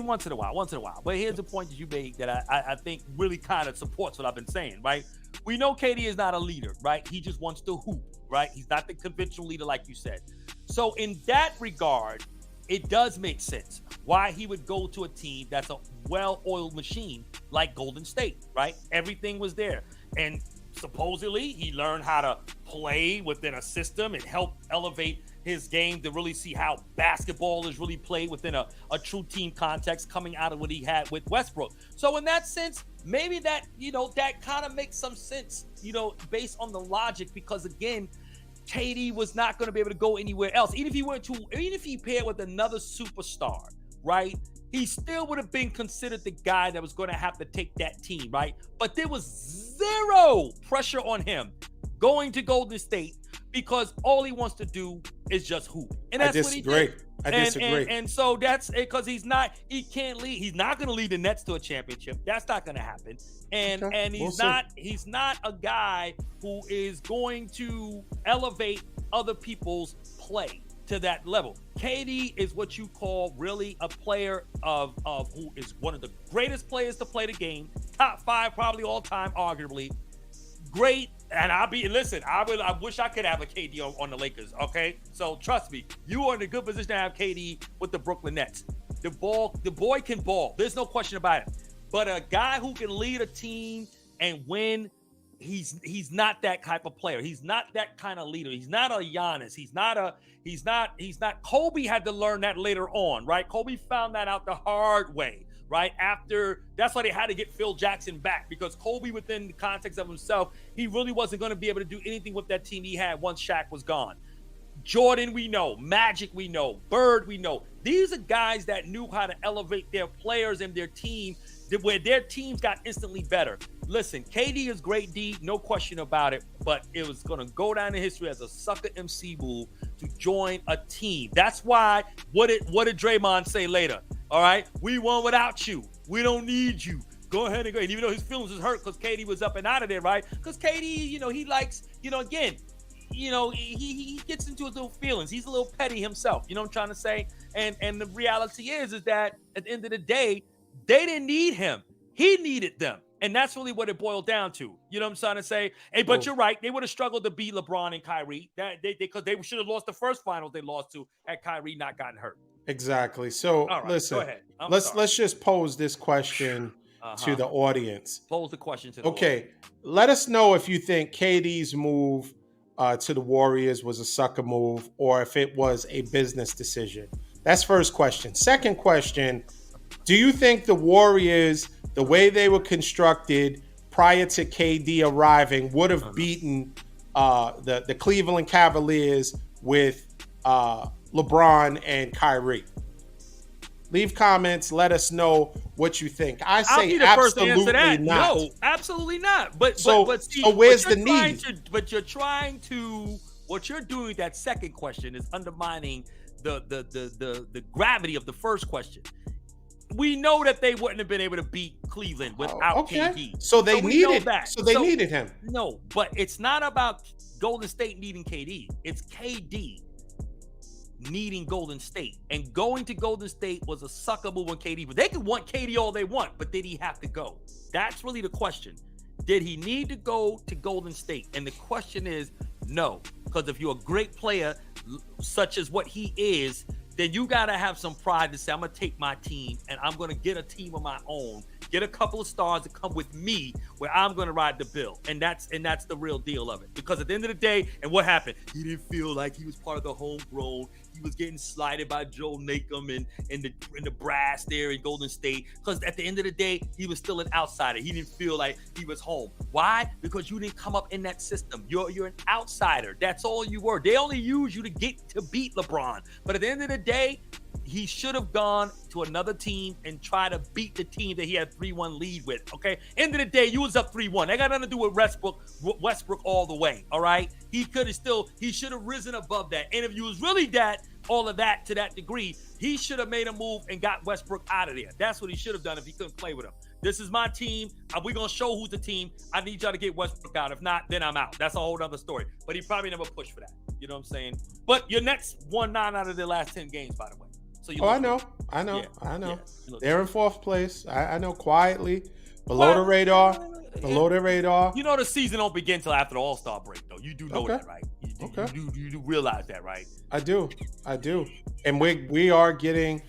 once in a while. But here's the point that you made that I think really kind of supports what I've been saying, right? We know KD is not a leader, right? He just wants to hoop, right? He's not the conventional leader like you said. So in that regard, it does make sense why he would go to a team that's a well-oiled machine like Golden State, right? Everything was there. And supposedly he learned how to play within a system. It helped elevate his game to really see how basketball is really played within a true team context, coming out of what he had with Westbrook. So in that sense, maybe that, that kind of makes some sense, based on the logic, because again, KD was not going to be able to go anywhere else. Even if he paired with another superstar, right? He still would have been considered the guy that was going to have to take that team, right? But there was zero pressure on him going to Golden State because all he wants to do is just hoop. And that's what he did. I disagree. And so that's because he can't lead. He's not going to lead the Nets to a championship. That's not going to happen. And he's not a guy who is going to elevate other people's play to that level. KD is what you call really a player of who is one of the greatest players to play the game, top 5 probably all time, arguably. Great, and I wish I could have a KD on the Lakers. Okay, so trust me, you are in a good position to have KD with the Brooklyn Nets. The boy can ball. There's no question about it. But a guy who can lead a team and win, he's not that type of player. He's not that kind of leader. He's not a Giannis. He's not. Kobe had to learn that later on, right? Kobe found that out the hard way, right? That's why they had to get Phil Jackson back, because Kobe, within the context of himself, he really wasn't going to be able to do anything with that team he had once Shaq was gone. Jordan, we know. Magic, we know. Bird, we know. These are guys that knew how to elevate their players and their team, where their teams got instantly better. Listen, KD is great, D, no question about it, but it was going to go down in history as a sucker MC move to join a team. That's why, what did Draymond say later? All right, we won without you. We don't need you. Go ahead and go. And even though his feelings was hurt because KD was up and out of there, right? Because KD, he likes, again, he gets into his little feelings. He's a little petty himself. You know what I'm trying to say? And the reality is that at the end of the day, they didn't need him. He needed them. And that's really what it boiled down to. You know what I'm trying to say? Hey, but you're right. They would have struggled to beat LeBron and Kyrie. Because they should have lost the first finals they lost to had Kyrie not gotten hurt. Exactly. So right, listen, go ahead. Let's just pose this question to the audience. Pose the question to the audience. Okay. Let us know if you think KD's move to the Warriors was a sucker move or if it was a business decision. That's first question. Second question, do you think the Warriors, the way they were constructed prior to KD arriving, would have beaten the Cleveland Cavaliers with LeBron and Kyrie? Leave comments. Let us know what you think. I say absolutely not. No, absolutely not. But where's the need? But you're trying to. What you're doing with that second question is undermining the gravity of the first question. We know that they wouldn't have been able to beat Cleveland without KD. So they needed that. So they needed him. No, but it's not about Golden State needing KD. It's KD needing Golden State. And going to Golden State was a sucker move on KD. But they can want KD all they want, but did he have to go? That's really the question. Did he need to go to Golden State? And the question is no. Because if you're a great player, such as what he is, then you got to have some pride to say, I'm going to take my team and I'm going to get a team of my own, get a couple of stars to come with me where I'm going to ride the bill. And that's the real deal of it. Because at the end of the day, and what happened? He didn't feel like he was part of the homegrown he was getting slided by Joe Nacum and the brass there in Golden State. Because at the end of the day, he was still an outsider. He didn't feel like he was home. Why? Because you didn't come up in that system. You're an outsider. That's all you were. They only use you to get to beat LeBron. But at the end of the day, he should have gone to another team and try to beat the team that he had 3-1 lead with. Okay. End of the day, you was up 3-1. That got nothing to do with Westbrook all the way. All right. He should have risen above that. And if you was really all of that to that degree, he should have made a move and got Westbrook out of there. That's what he should have done if he couldn't play with him. This is my team. We're going to show who's the team. I need y'all to get Westbrook out. If not, then I'm out. That's a whole other story. But he probably never pushed for that. You know what I'm saying? But your Nets won 9 out of their last 10 games, by the way. So I know. Yeah, they're in fourth place. I know, quietly, below the radar. You know the season don't begin till after the All-Star break, though. You do know that, right? You do realize that, right? I do, and we are getting.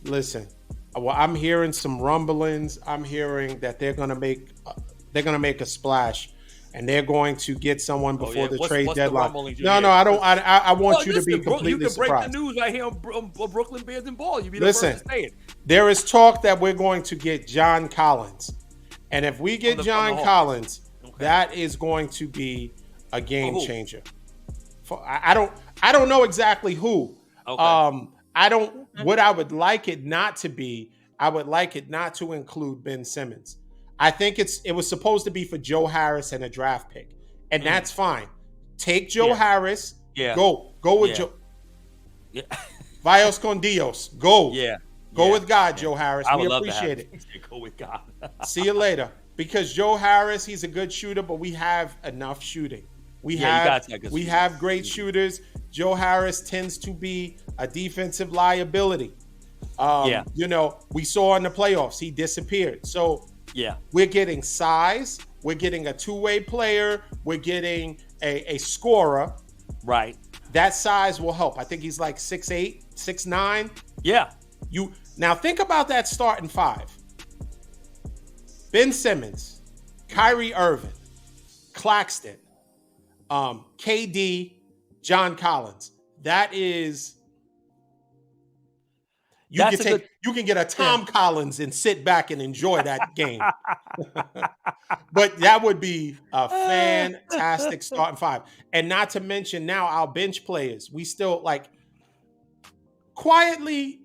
Listen, well, I'm hearing some rumblings. I'm hearing that they're gonna make a splash. And they're going to get someone before the trade deadline. No, I don't. I want you to be completely surprised. You can break the news right here on Brooklyn Bears and Ball. You be the first to say it. There is talk that we're going to get John Collins, and if we get John Collins, that is going to be a game changer. I don't know exactly who. Okay. What I would like it not to be. I would like it not to include Ben Simmons. I think it was supposed to be for Joe Harris and a draft pick, and that's fine. Take Joe Harris. Yeah. Go with Joe. Yeah. Vios con Dios. Go. Yeah. Go with God, Joe Harris. We appreciate it. Go with God. See you later. Because Joe Harris, he's a good shooter, but we have enough shooting. We have great shooters. Joe Harris tends to be a defensive liability. We saw in the playoffs, he disappeared. So we're getting size. We're getting a two-way player. We're getting a scorer. Right. That size will help. I think he's like 6'8", 6'9". Yeah. Now think about that starting five. Ben Simmons, Kyrie Irving, Claxton, KD, John Collins. That is. You can get a Tom Collins and sit back and enjoy that game. But that would be a fantastic starting five. And not to mention now our bench players. We still quietly,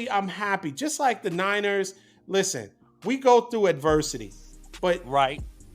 I'm happy. Just like the Niners. Listen, we go through adversity. But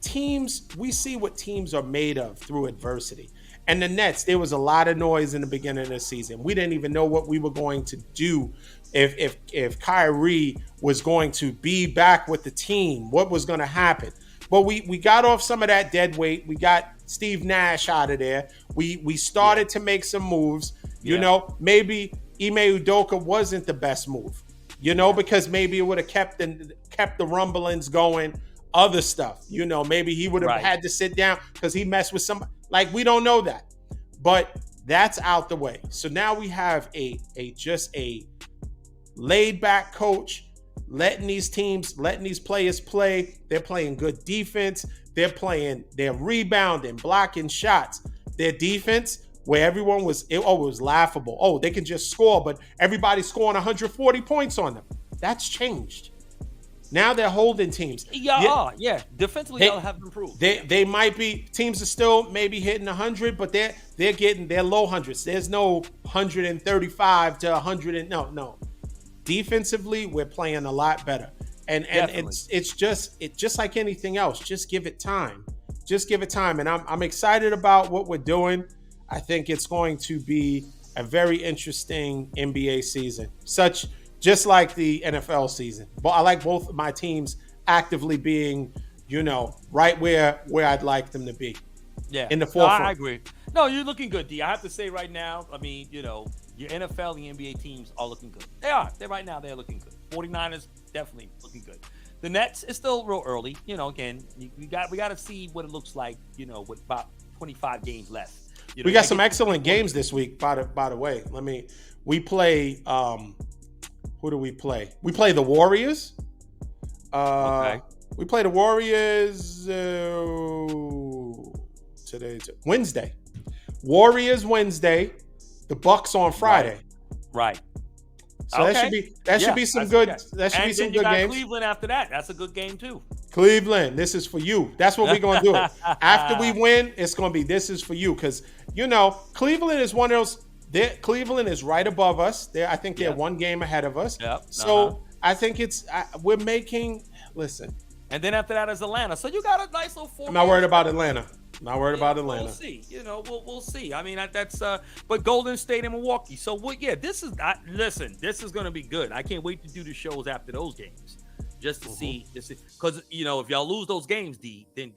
teams, we see what teams are made of through adversity. And the Nets, there was a lot of noise in the beginning of the season. We didn't even know what we were going to do if Kyrie was going to be back with the team, what was going to happen. But we got off some of that dead weight. We got Steve Nash out of there. We started to make some moves. You know, maybe Ime Udoka wasn't the best move, because maybe it would have kept the rumblings going, other stuff. Maybe he would have had to sit down because he messed with somebody. We don't know that. But that's out the way. So now we have a laid back coach letting these players play. They're playing good defense. They're rebounding, blocking shots. Their defense, where everyone it was laughable. Oh, they can just score, but everybody's scoring 140 points on them. That's changed. Now they're holding teams. Defensively, y'all have improved. They might be, teams are still maybe hitting 100, but they're getting their low hundreds. There's no 135 to 100 no. Defensively, we're playing a lot better. And it's just like anything else. Just give it time. And I'm excited about what we're doing. I think it's going to be a very interesting NBA season. Just like the NFL season. But I like both of my teams actively being, right where I'd like them to be. Yeah. In the forefront. I agree. No, you're looking good, D. I have to say right now, I mean, your NFL and NBA teams are looking good. They are. Right now, they're looking good. 49ers, definitely looking good. The Nets is still real early. Again, we got to see what it looks like, with about 25 games left. We got some excellent games this week, by the way. We play, who do we play? We play the Warriors. Okay. We play the Warriors today's Wednesday. Warriors Wednesday. the Bucks on Right. Friday. Right. So Okay. that should Yeah. be some I see good that. that should be And some then you good got games. Cleveland after that. That's a good game too. Cleveland, this is for you. That's what we're gonna do it. After we win, it's gonna be this is for you. Because Cleveland is one of those. Cleveland is right above us. I think they're Yep. one game ahead of us. Yep. So I think we're making. Listen, And then after that is Atlanta. So you got a nice little 4. I'm not worried about Atlanta. Not worried about Atlanta. We'll see. We'll see. I mean, that's but Golden State and Milwaukee. So this is listen. This is gonna be good. I can't wait to do the shows after those games, just to see. Because if y'all lose those games, then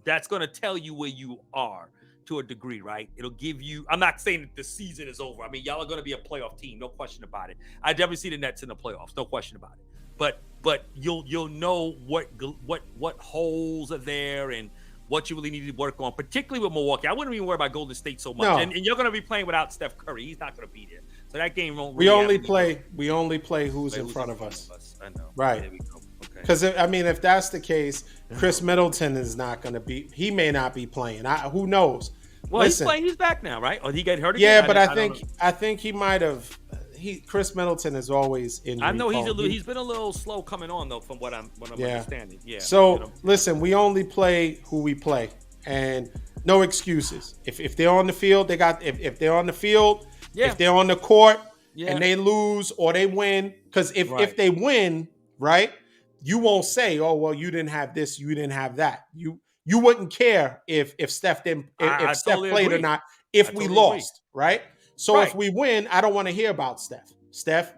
that's gonna tell you where you are to a degree, right? It'll give you. I'm not saying that the season is over. I mean, y'all are gonna be a playoff team, no question about it. I definitely see the Nets in the playoffs, no question about it. But you'll know what holes are there and what you really need to work on, particularly with Milwaukee. I wouldn't even worry about Golden State so much. No. And you're going to be playing without Steph Curry. He's not going to be there. So that game won't We really only play who's in front of us. I know. Right. There we go. Okay. Because I mean, if that's the case, Chris Middleton is not going to be. He may not be playing. Who knows? Well, Listen, he's playing. He's back now, right? Or he got hurt again? Yeah, but I think he might have. Chris Middleton is always injury. I know he's been a little slow coming on though, from what I'm understanding. Yeah. So listen, we only play who we play, and no excuses. If they're on the field, if they're on the field, if they're on the court, and they lose or they win, because if they win, right, you won't say, oh well, you didn't have this, you didn't have that. You wouldn't care if Steph didn't if Steph totally played agree. or not if we totally lost, right? So Right. if we win, I don't want to hear about Steph,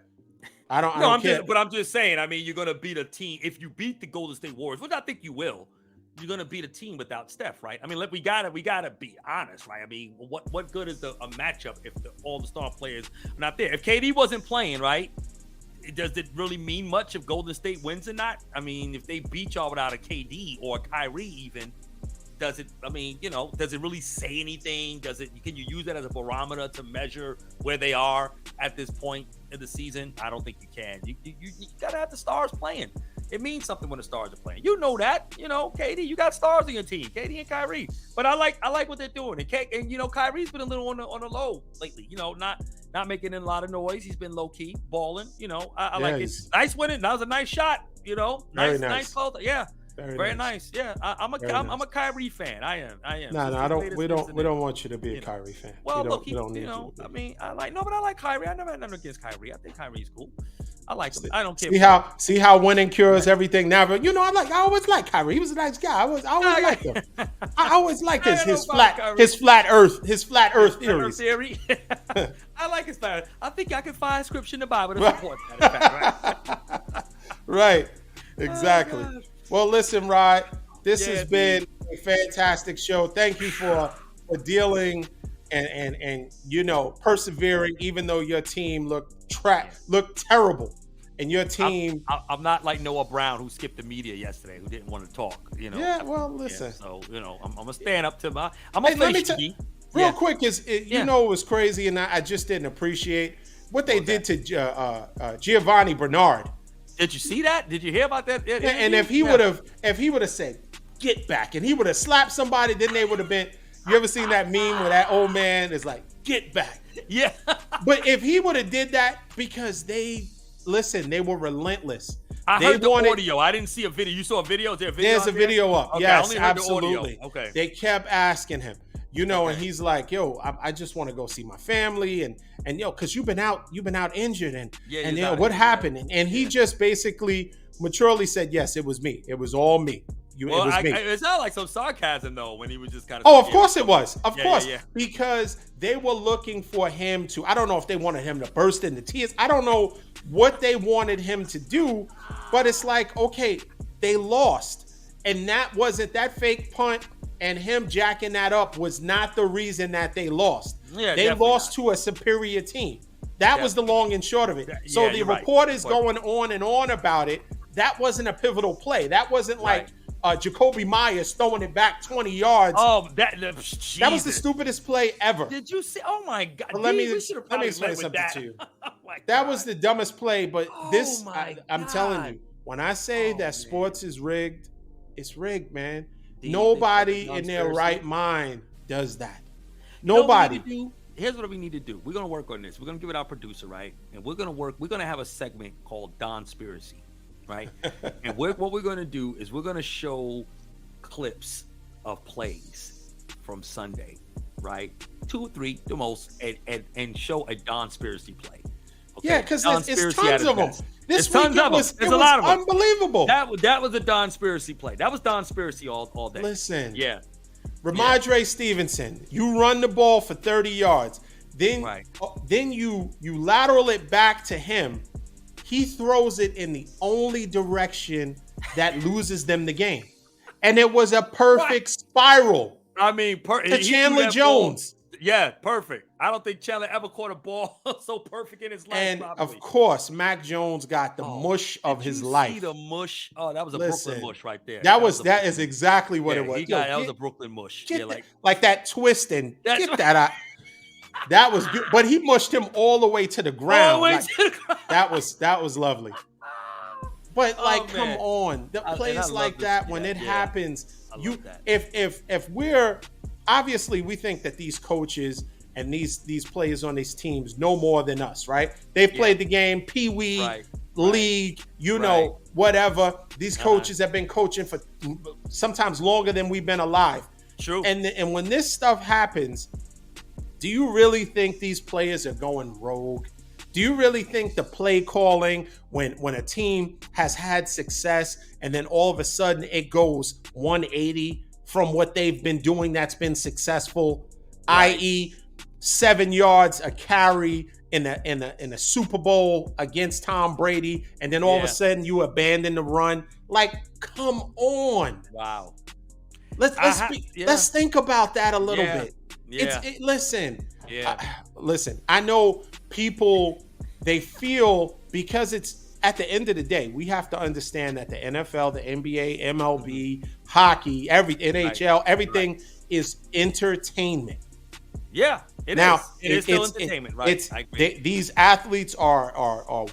I don't care. I'm just saying. I mean, you're gonna beat a team if you beat the Golden State Warriors, which I think you will. You're gonna beat a team without Steph, right? I mean, we gotta be honest, right? I mean, what good is a matchup if all the star players are not there? If KD wasn't playing, right? Does it really mean much if Golden State wins or not? I mean, if they beat y'all without a KD or a Kyrie, even. Does it really say anything? Can you use that as a barometer to measure where they are at this point in the season? I don't think you can. You gotta have the stars playing. It means something when the stars are playing. You know that. KD, you got stars in your team, KD and Kyrie. But I like what they're doing. And Kyrie's been a little on the low lately. Not making a lot of noise. He's been low key balling. I like it. Nice winning. That was a nice shot. Nice close. Yeah. Very nice. Yeah, I'm a Kyrie fan. I am. No, I don't. We don't want you to be a Kyrie fan. Well, look, I mean, I like Kyrie. I never had nothing against Kyrie. I think Kyrie's cool. I like him. I don't care. See how winning cures everything now. But I always like Kyrie. He was a nice guy. I always liked him. I always liked his flat Earth theory. I like his flat. I think I can find scripture in the Bible to support that. Right. Exactly. Well, listen, Rod, this has been a fantastic show. Thank you for dealing and persevering, even though your team looked terrible. And your team, I'm not like Noah Brown, who skipped the media yesterday, who didn't want to talk. Yeah, well, listen. So I'm gonna stand up to my. I'm gonna face real quick. It was crazy, and I just didn't appreciate what they did to Giovanni Bernard. Did you see that? Did you hear about that? And if he would have said, "Get back," and he would have slapped somebody, then they would have been. You ever seen that meme where that old man is like, "Get back"? Yeah. But if he would have did that, because they were relentless. I heard the audio. I didn't see a video. You saw a video? There's a video up. Okay, yes, I only heard absolutely. The audio. Okay. They kept asking him, and he's like, "Yo, I just want to go see my family, and because you've been out injured, and what happened?" And he just basically maturely said, "Yes, it was me. It was all me. It was me." It sounded like some sarcasm though when he was just kind of. Oh, of course it was. Of course, yeah. Because they were looking for him to. I don't know if they wanted him to burst into tears. I don't know what they wanted him to do, but it's like, okay, they lost, and that fake punt and him jacking that up was not the reason that they lost. Yeah, they lost to a superior team. That was the long and short of it. So the reporters going on and on about it. That wasn't a pivotal play. That wasn't like Jacoby Myers throwing it back 20 yards. Oh, that was the stupidest play ever. Did you see? Oh my God! But let me explain something to you. That was the dumbest play. But I'm telling you, when I say that sports is rigged, it's rigged, man. Nobody in their right mind does that. Nobody. here's what we need to do. We're gonna work on this. We're gonna give it our producer, right? And we're gonna work. We're gonna have a segment called Donspiracy, right? And what we're gonna do is we're gonna show clips of plays from Sunday, right? Two or three, the most, and show a Donspiracy play. Yeah, Okay, because it's Donspiracy at tons its of them. best. There's This week tons of them. it There's a was lot of them. unbelievable. That was a Donspiracy play. That was Donspiracy all day. Listen, Yeah, yeah, Ramondre Stevenson, you run the ball for 30 yards. Then, right. then you lateral it back to him. He throws it in the only direction that loses them the game. And it was a perfect spiral I mean, to Chandler Jones. Yeah, perfect. I don't think Chandler ever caught a ball so perfect in his life. And Probably. of course, Mac Jones got the mush of his life. See the mush? Oh, that was a Brooklyn mush right there. That is exactly what it was. That was a Brooklyn mush. Yeah, like that twist and get that out. That was good, but he mushed him all the way to the ground. That was lovely. But come on, the plays like that when it happens, if we're obviously we think that these coaches and these players on these teams know more than us, right? They've played the game, Pee-wee, league, whatever. These coaches have been coaching for sometimes longer than we've been alive. True. And when this stuff happens, do you really think these players are going rogue? Do you really think the play calling when a team has had success and then all of a sudden it goes 180 from what they've been doing that's been successful, i.e. 7 yards a carry in a Super Bowl against Tom Brady, and then all of a sudden you abandon the run? Like, come on. Wow. Let's think about that a little bit. Yeah. Listen. Listen, I know people, they feel, because it's at the end of the day, we have to understand that the NFL, the NBA, MLB, hockey, NHL, everything is entertainment. Yeah, it is still entertainment, right? These athletes are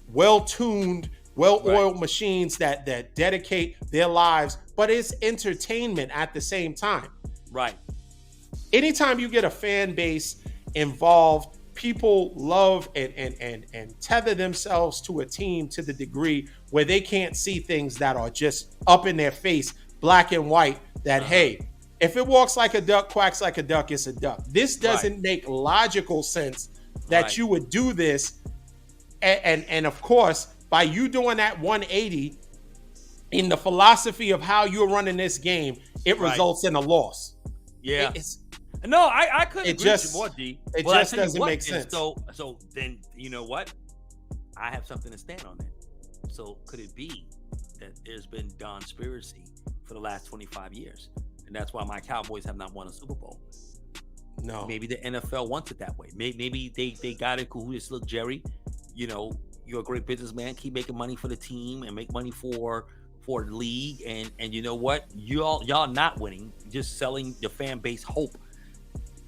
well-tuned, well-oiled machines that dedicate their lives, but it's entertainment at the same time. Right. Anytime you get a fan base involved, people love and tether themselves to a team to the degree where they can't see things that are just up in their face, black and white, that, hey, if it walks like a duck, quacks like a duck, it's a duck. This doesn't make logical sense that you would do this. And of course, by you doing that 180 in the philosophy of how you're running this game, it results in a loss. Yeah. No, I couldn't agree with you more, D. It just doesn't make sense. So then, you know what? I have something to stand on it. So could it be that there's been Donspiracy for the last 25 years? And that's why my Cowboys have not won a Super Bowl. No. Maybe the NFL wants it that way. Maybe they got it cool. Just look, Jerry, you're a great businessman. Keep making money for the team and make money for the league. And you know what? Y'all not winning, just selling your fan base hope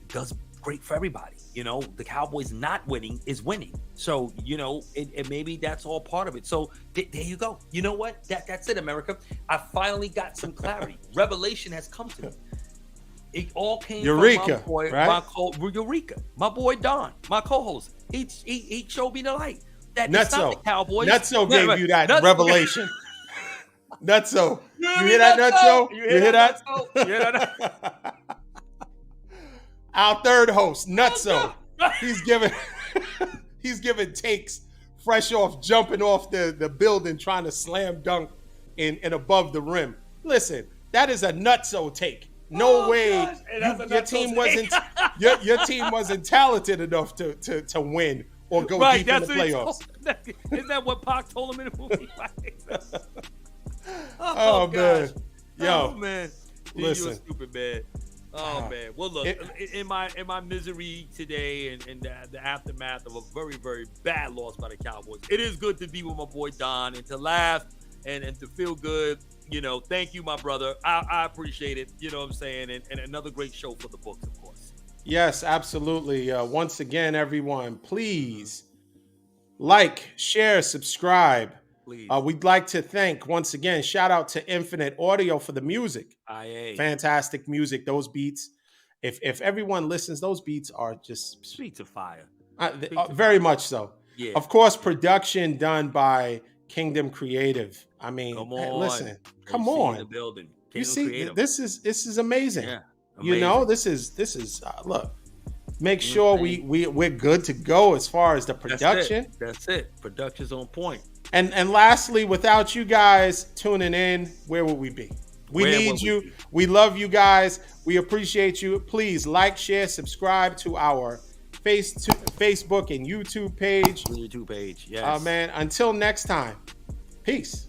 does great for everybody. The Cowboys not winning is winning. So, and maybe that's all part of it. So there you go. You know what? That's it, America. I finally got some clarity. Revelation has come to me. It all came Eureka, from my boy, right? Eureka. My boy Don, my co-host. He showed me the light. That Nutso. It's not the Cowboys. Nutso gave you that revelation. Nutso. You hear that, Nutso? You hear that? You hear that? Our third host, Nutso. He's giving takes fresh off jumping off the building trying to slam dunk in above the rim. Listen, that is a Nutso take. No way your team wasn't your team wasn't talented enough to win or go deep in the playoffs. Isn't that what Pac told him in the movie? Oh man. Yo. Oh man. Listen. You're stupid, man. Oh man. Well, look, in my misery today and the aftermath of a very, very bad loss by the Cowboys, it is good to be with my boy Don and to laugh and to feel good. Thank you, my brother. I appreciate it. You know what I'm saying? And another great show for the books, of course. Yes, absolutely. Once again, everyone, please like, share, subscribe. Please. We'd like to thank, once again, shout out to Infinite Audio for the music. IA. Fantastic music, those beats. If everyone listens, those beats are just Beats of fire. Beats of very fire. much so. Yeah. Of course, Yeah. production done by Kingdom Creative. I mean, Come hey, on. listen, come AC in the on. building. You Kingdom see, Creative. this is amazing. Yeah. You know, Amazing. this is look. Make You know what sure I'm saying? we're good to go as far as the That's it. production. That's it. Production's on point. And lastly, without you guys tuning in, where would we be? We Where need will we you. be? We love you guys. We appreciate you. Please like, share, subscribe to our Facebook and YouTube page. YouTube page. Yes. Man, until next time, peace.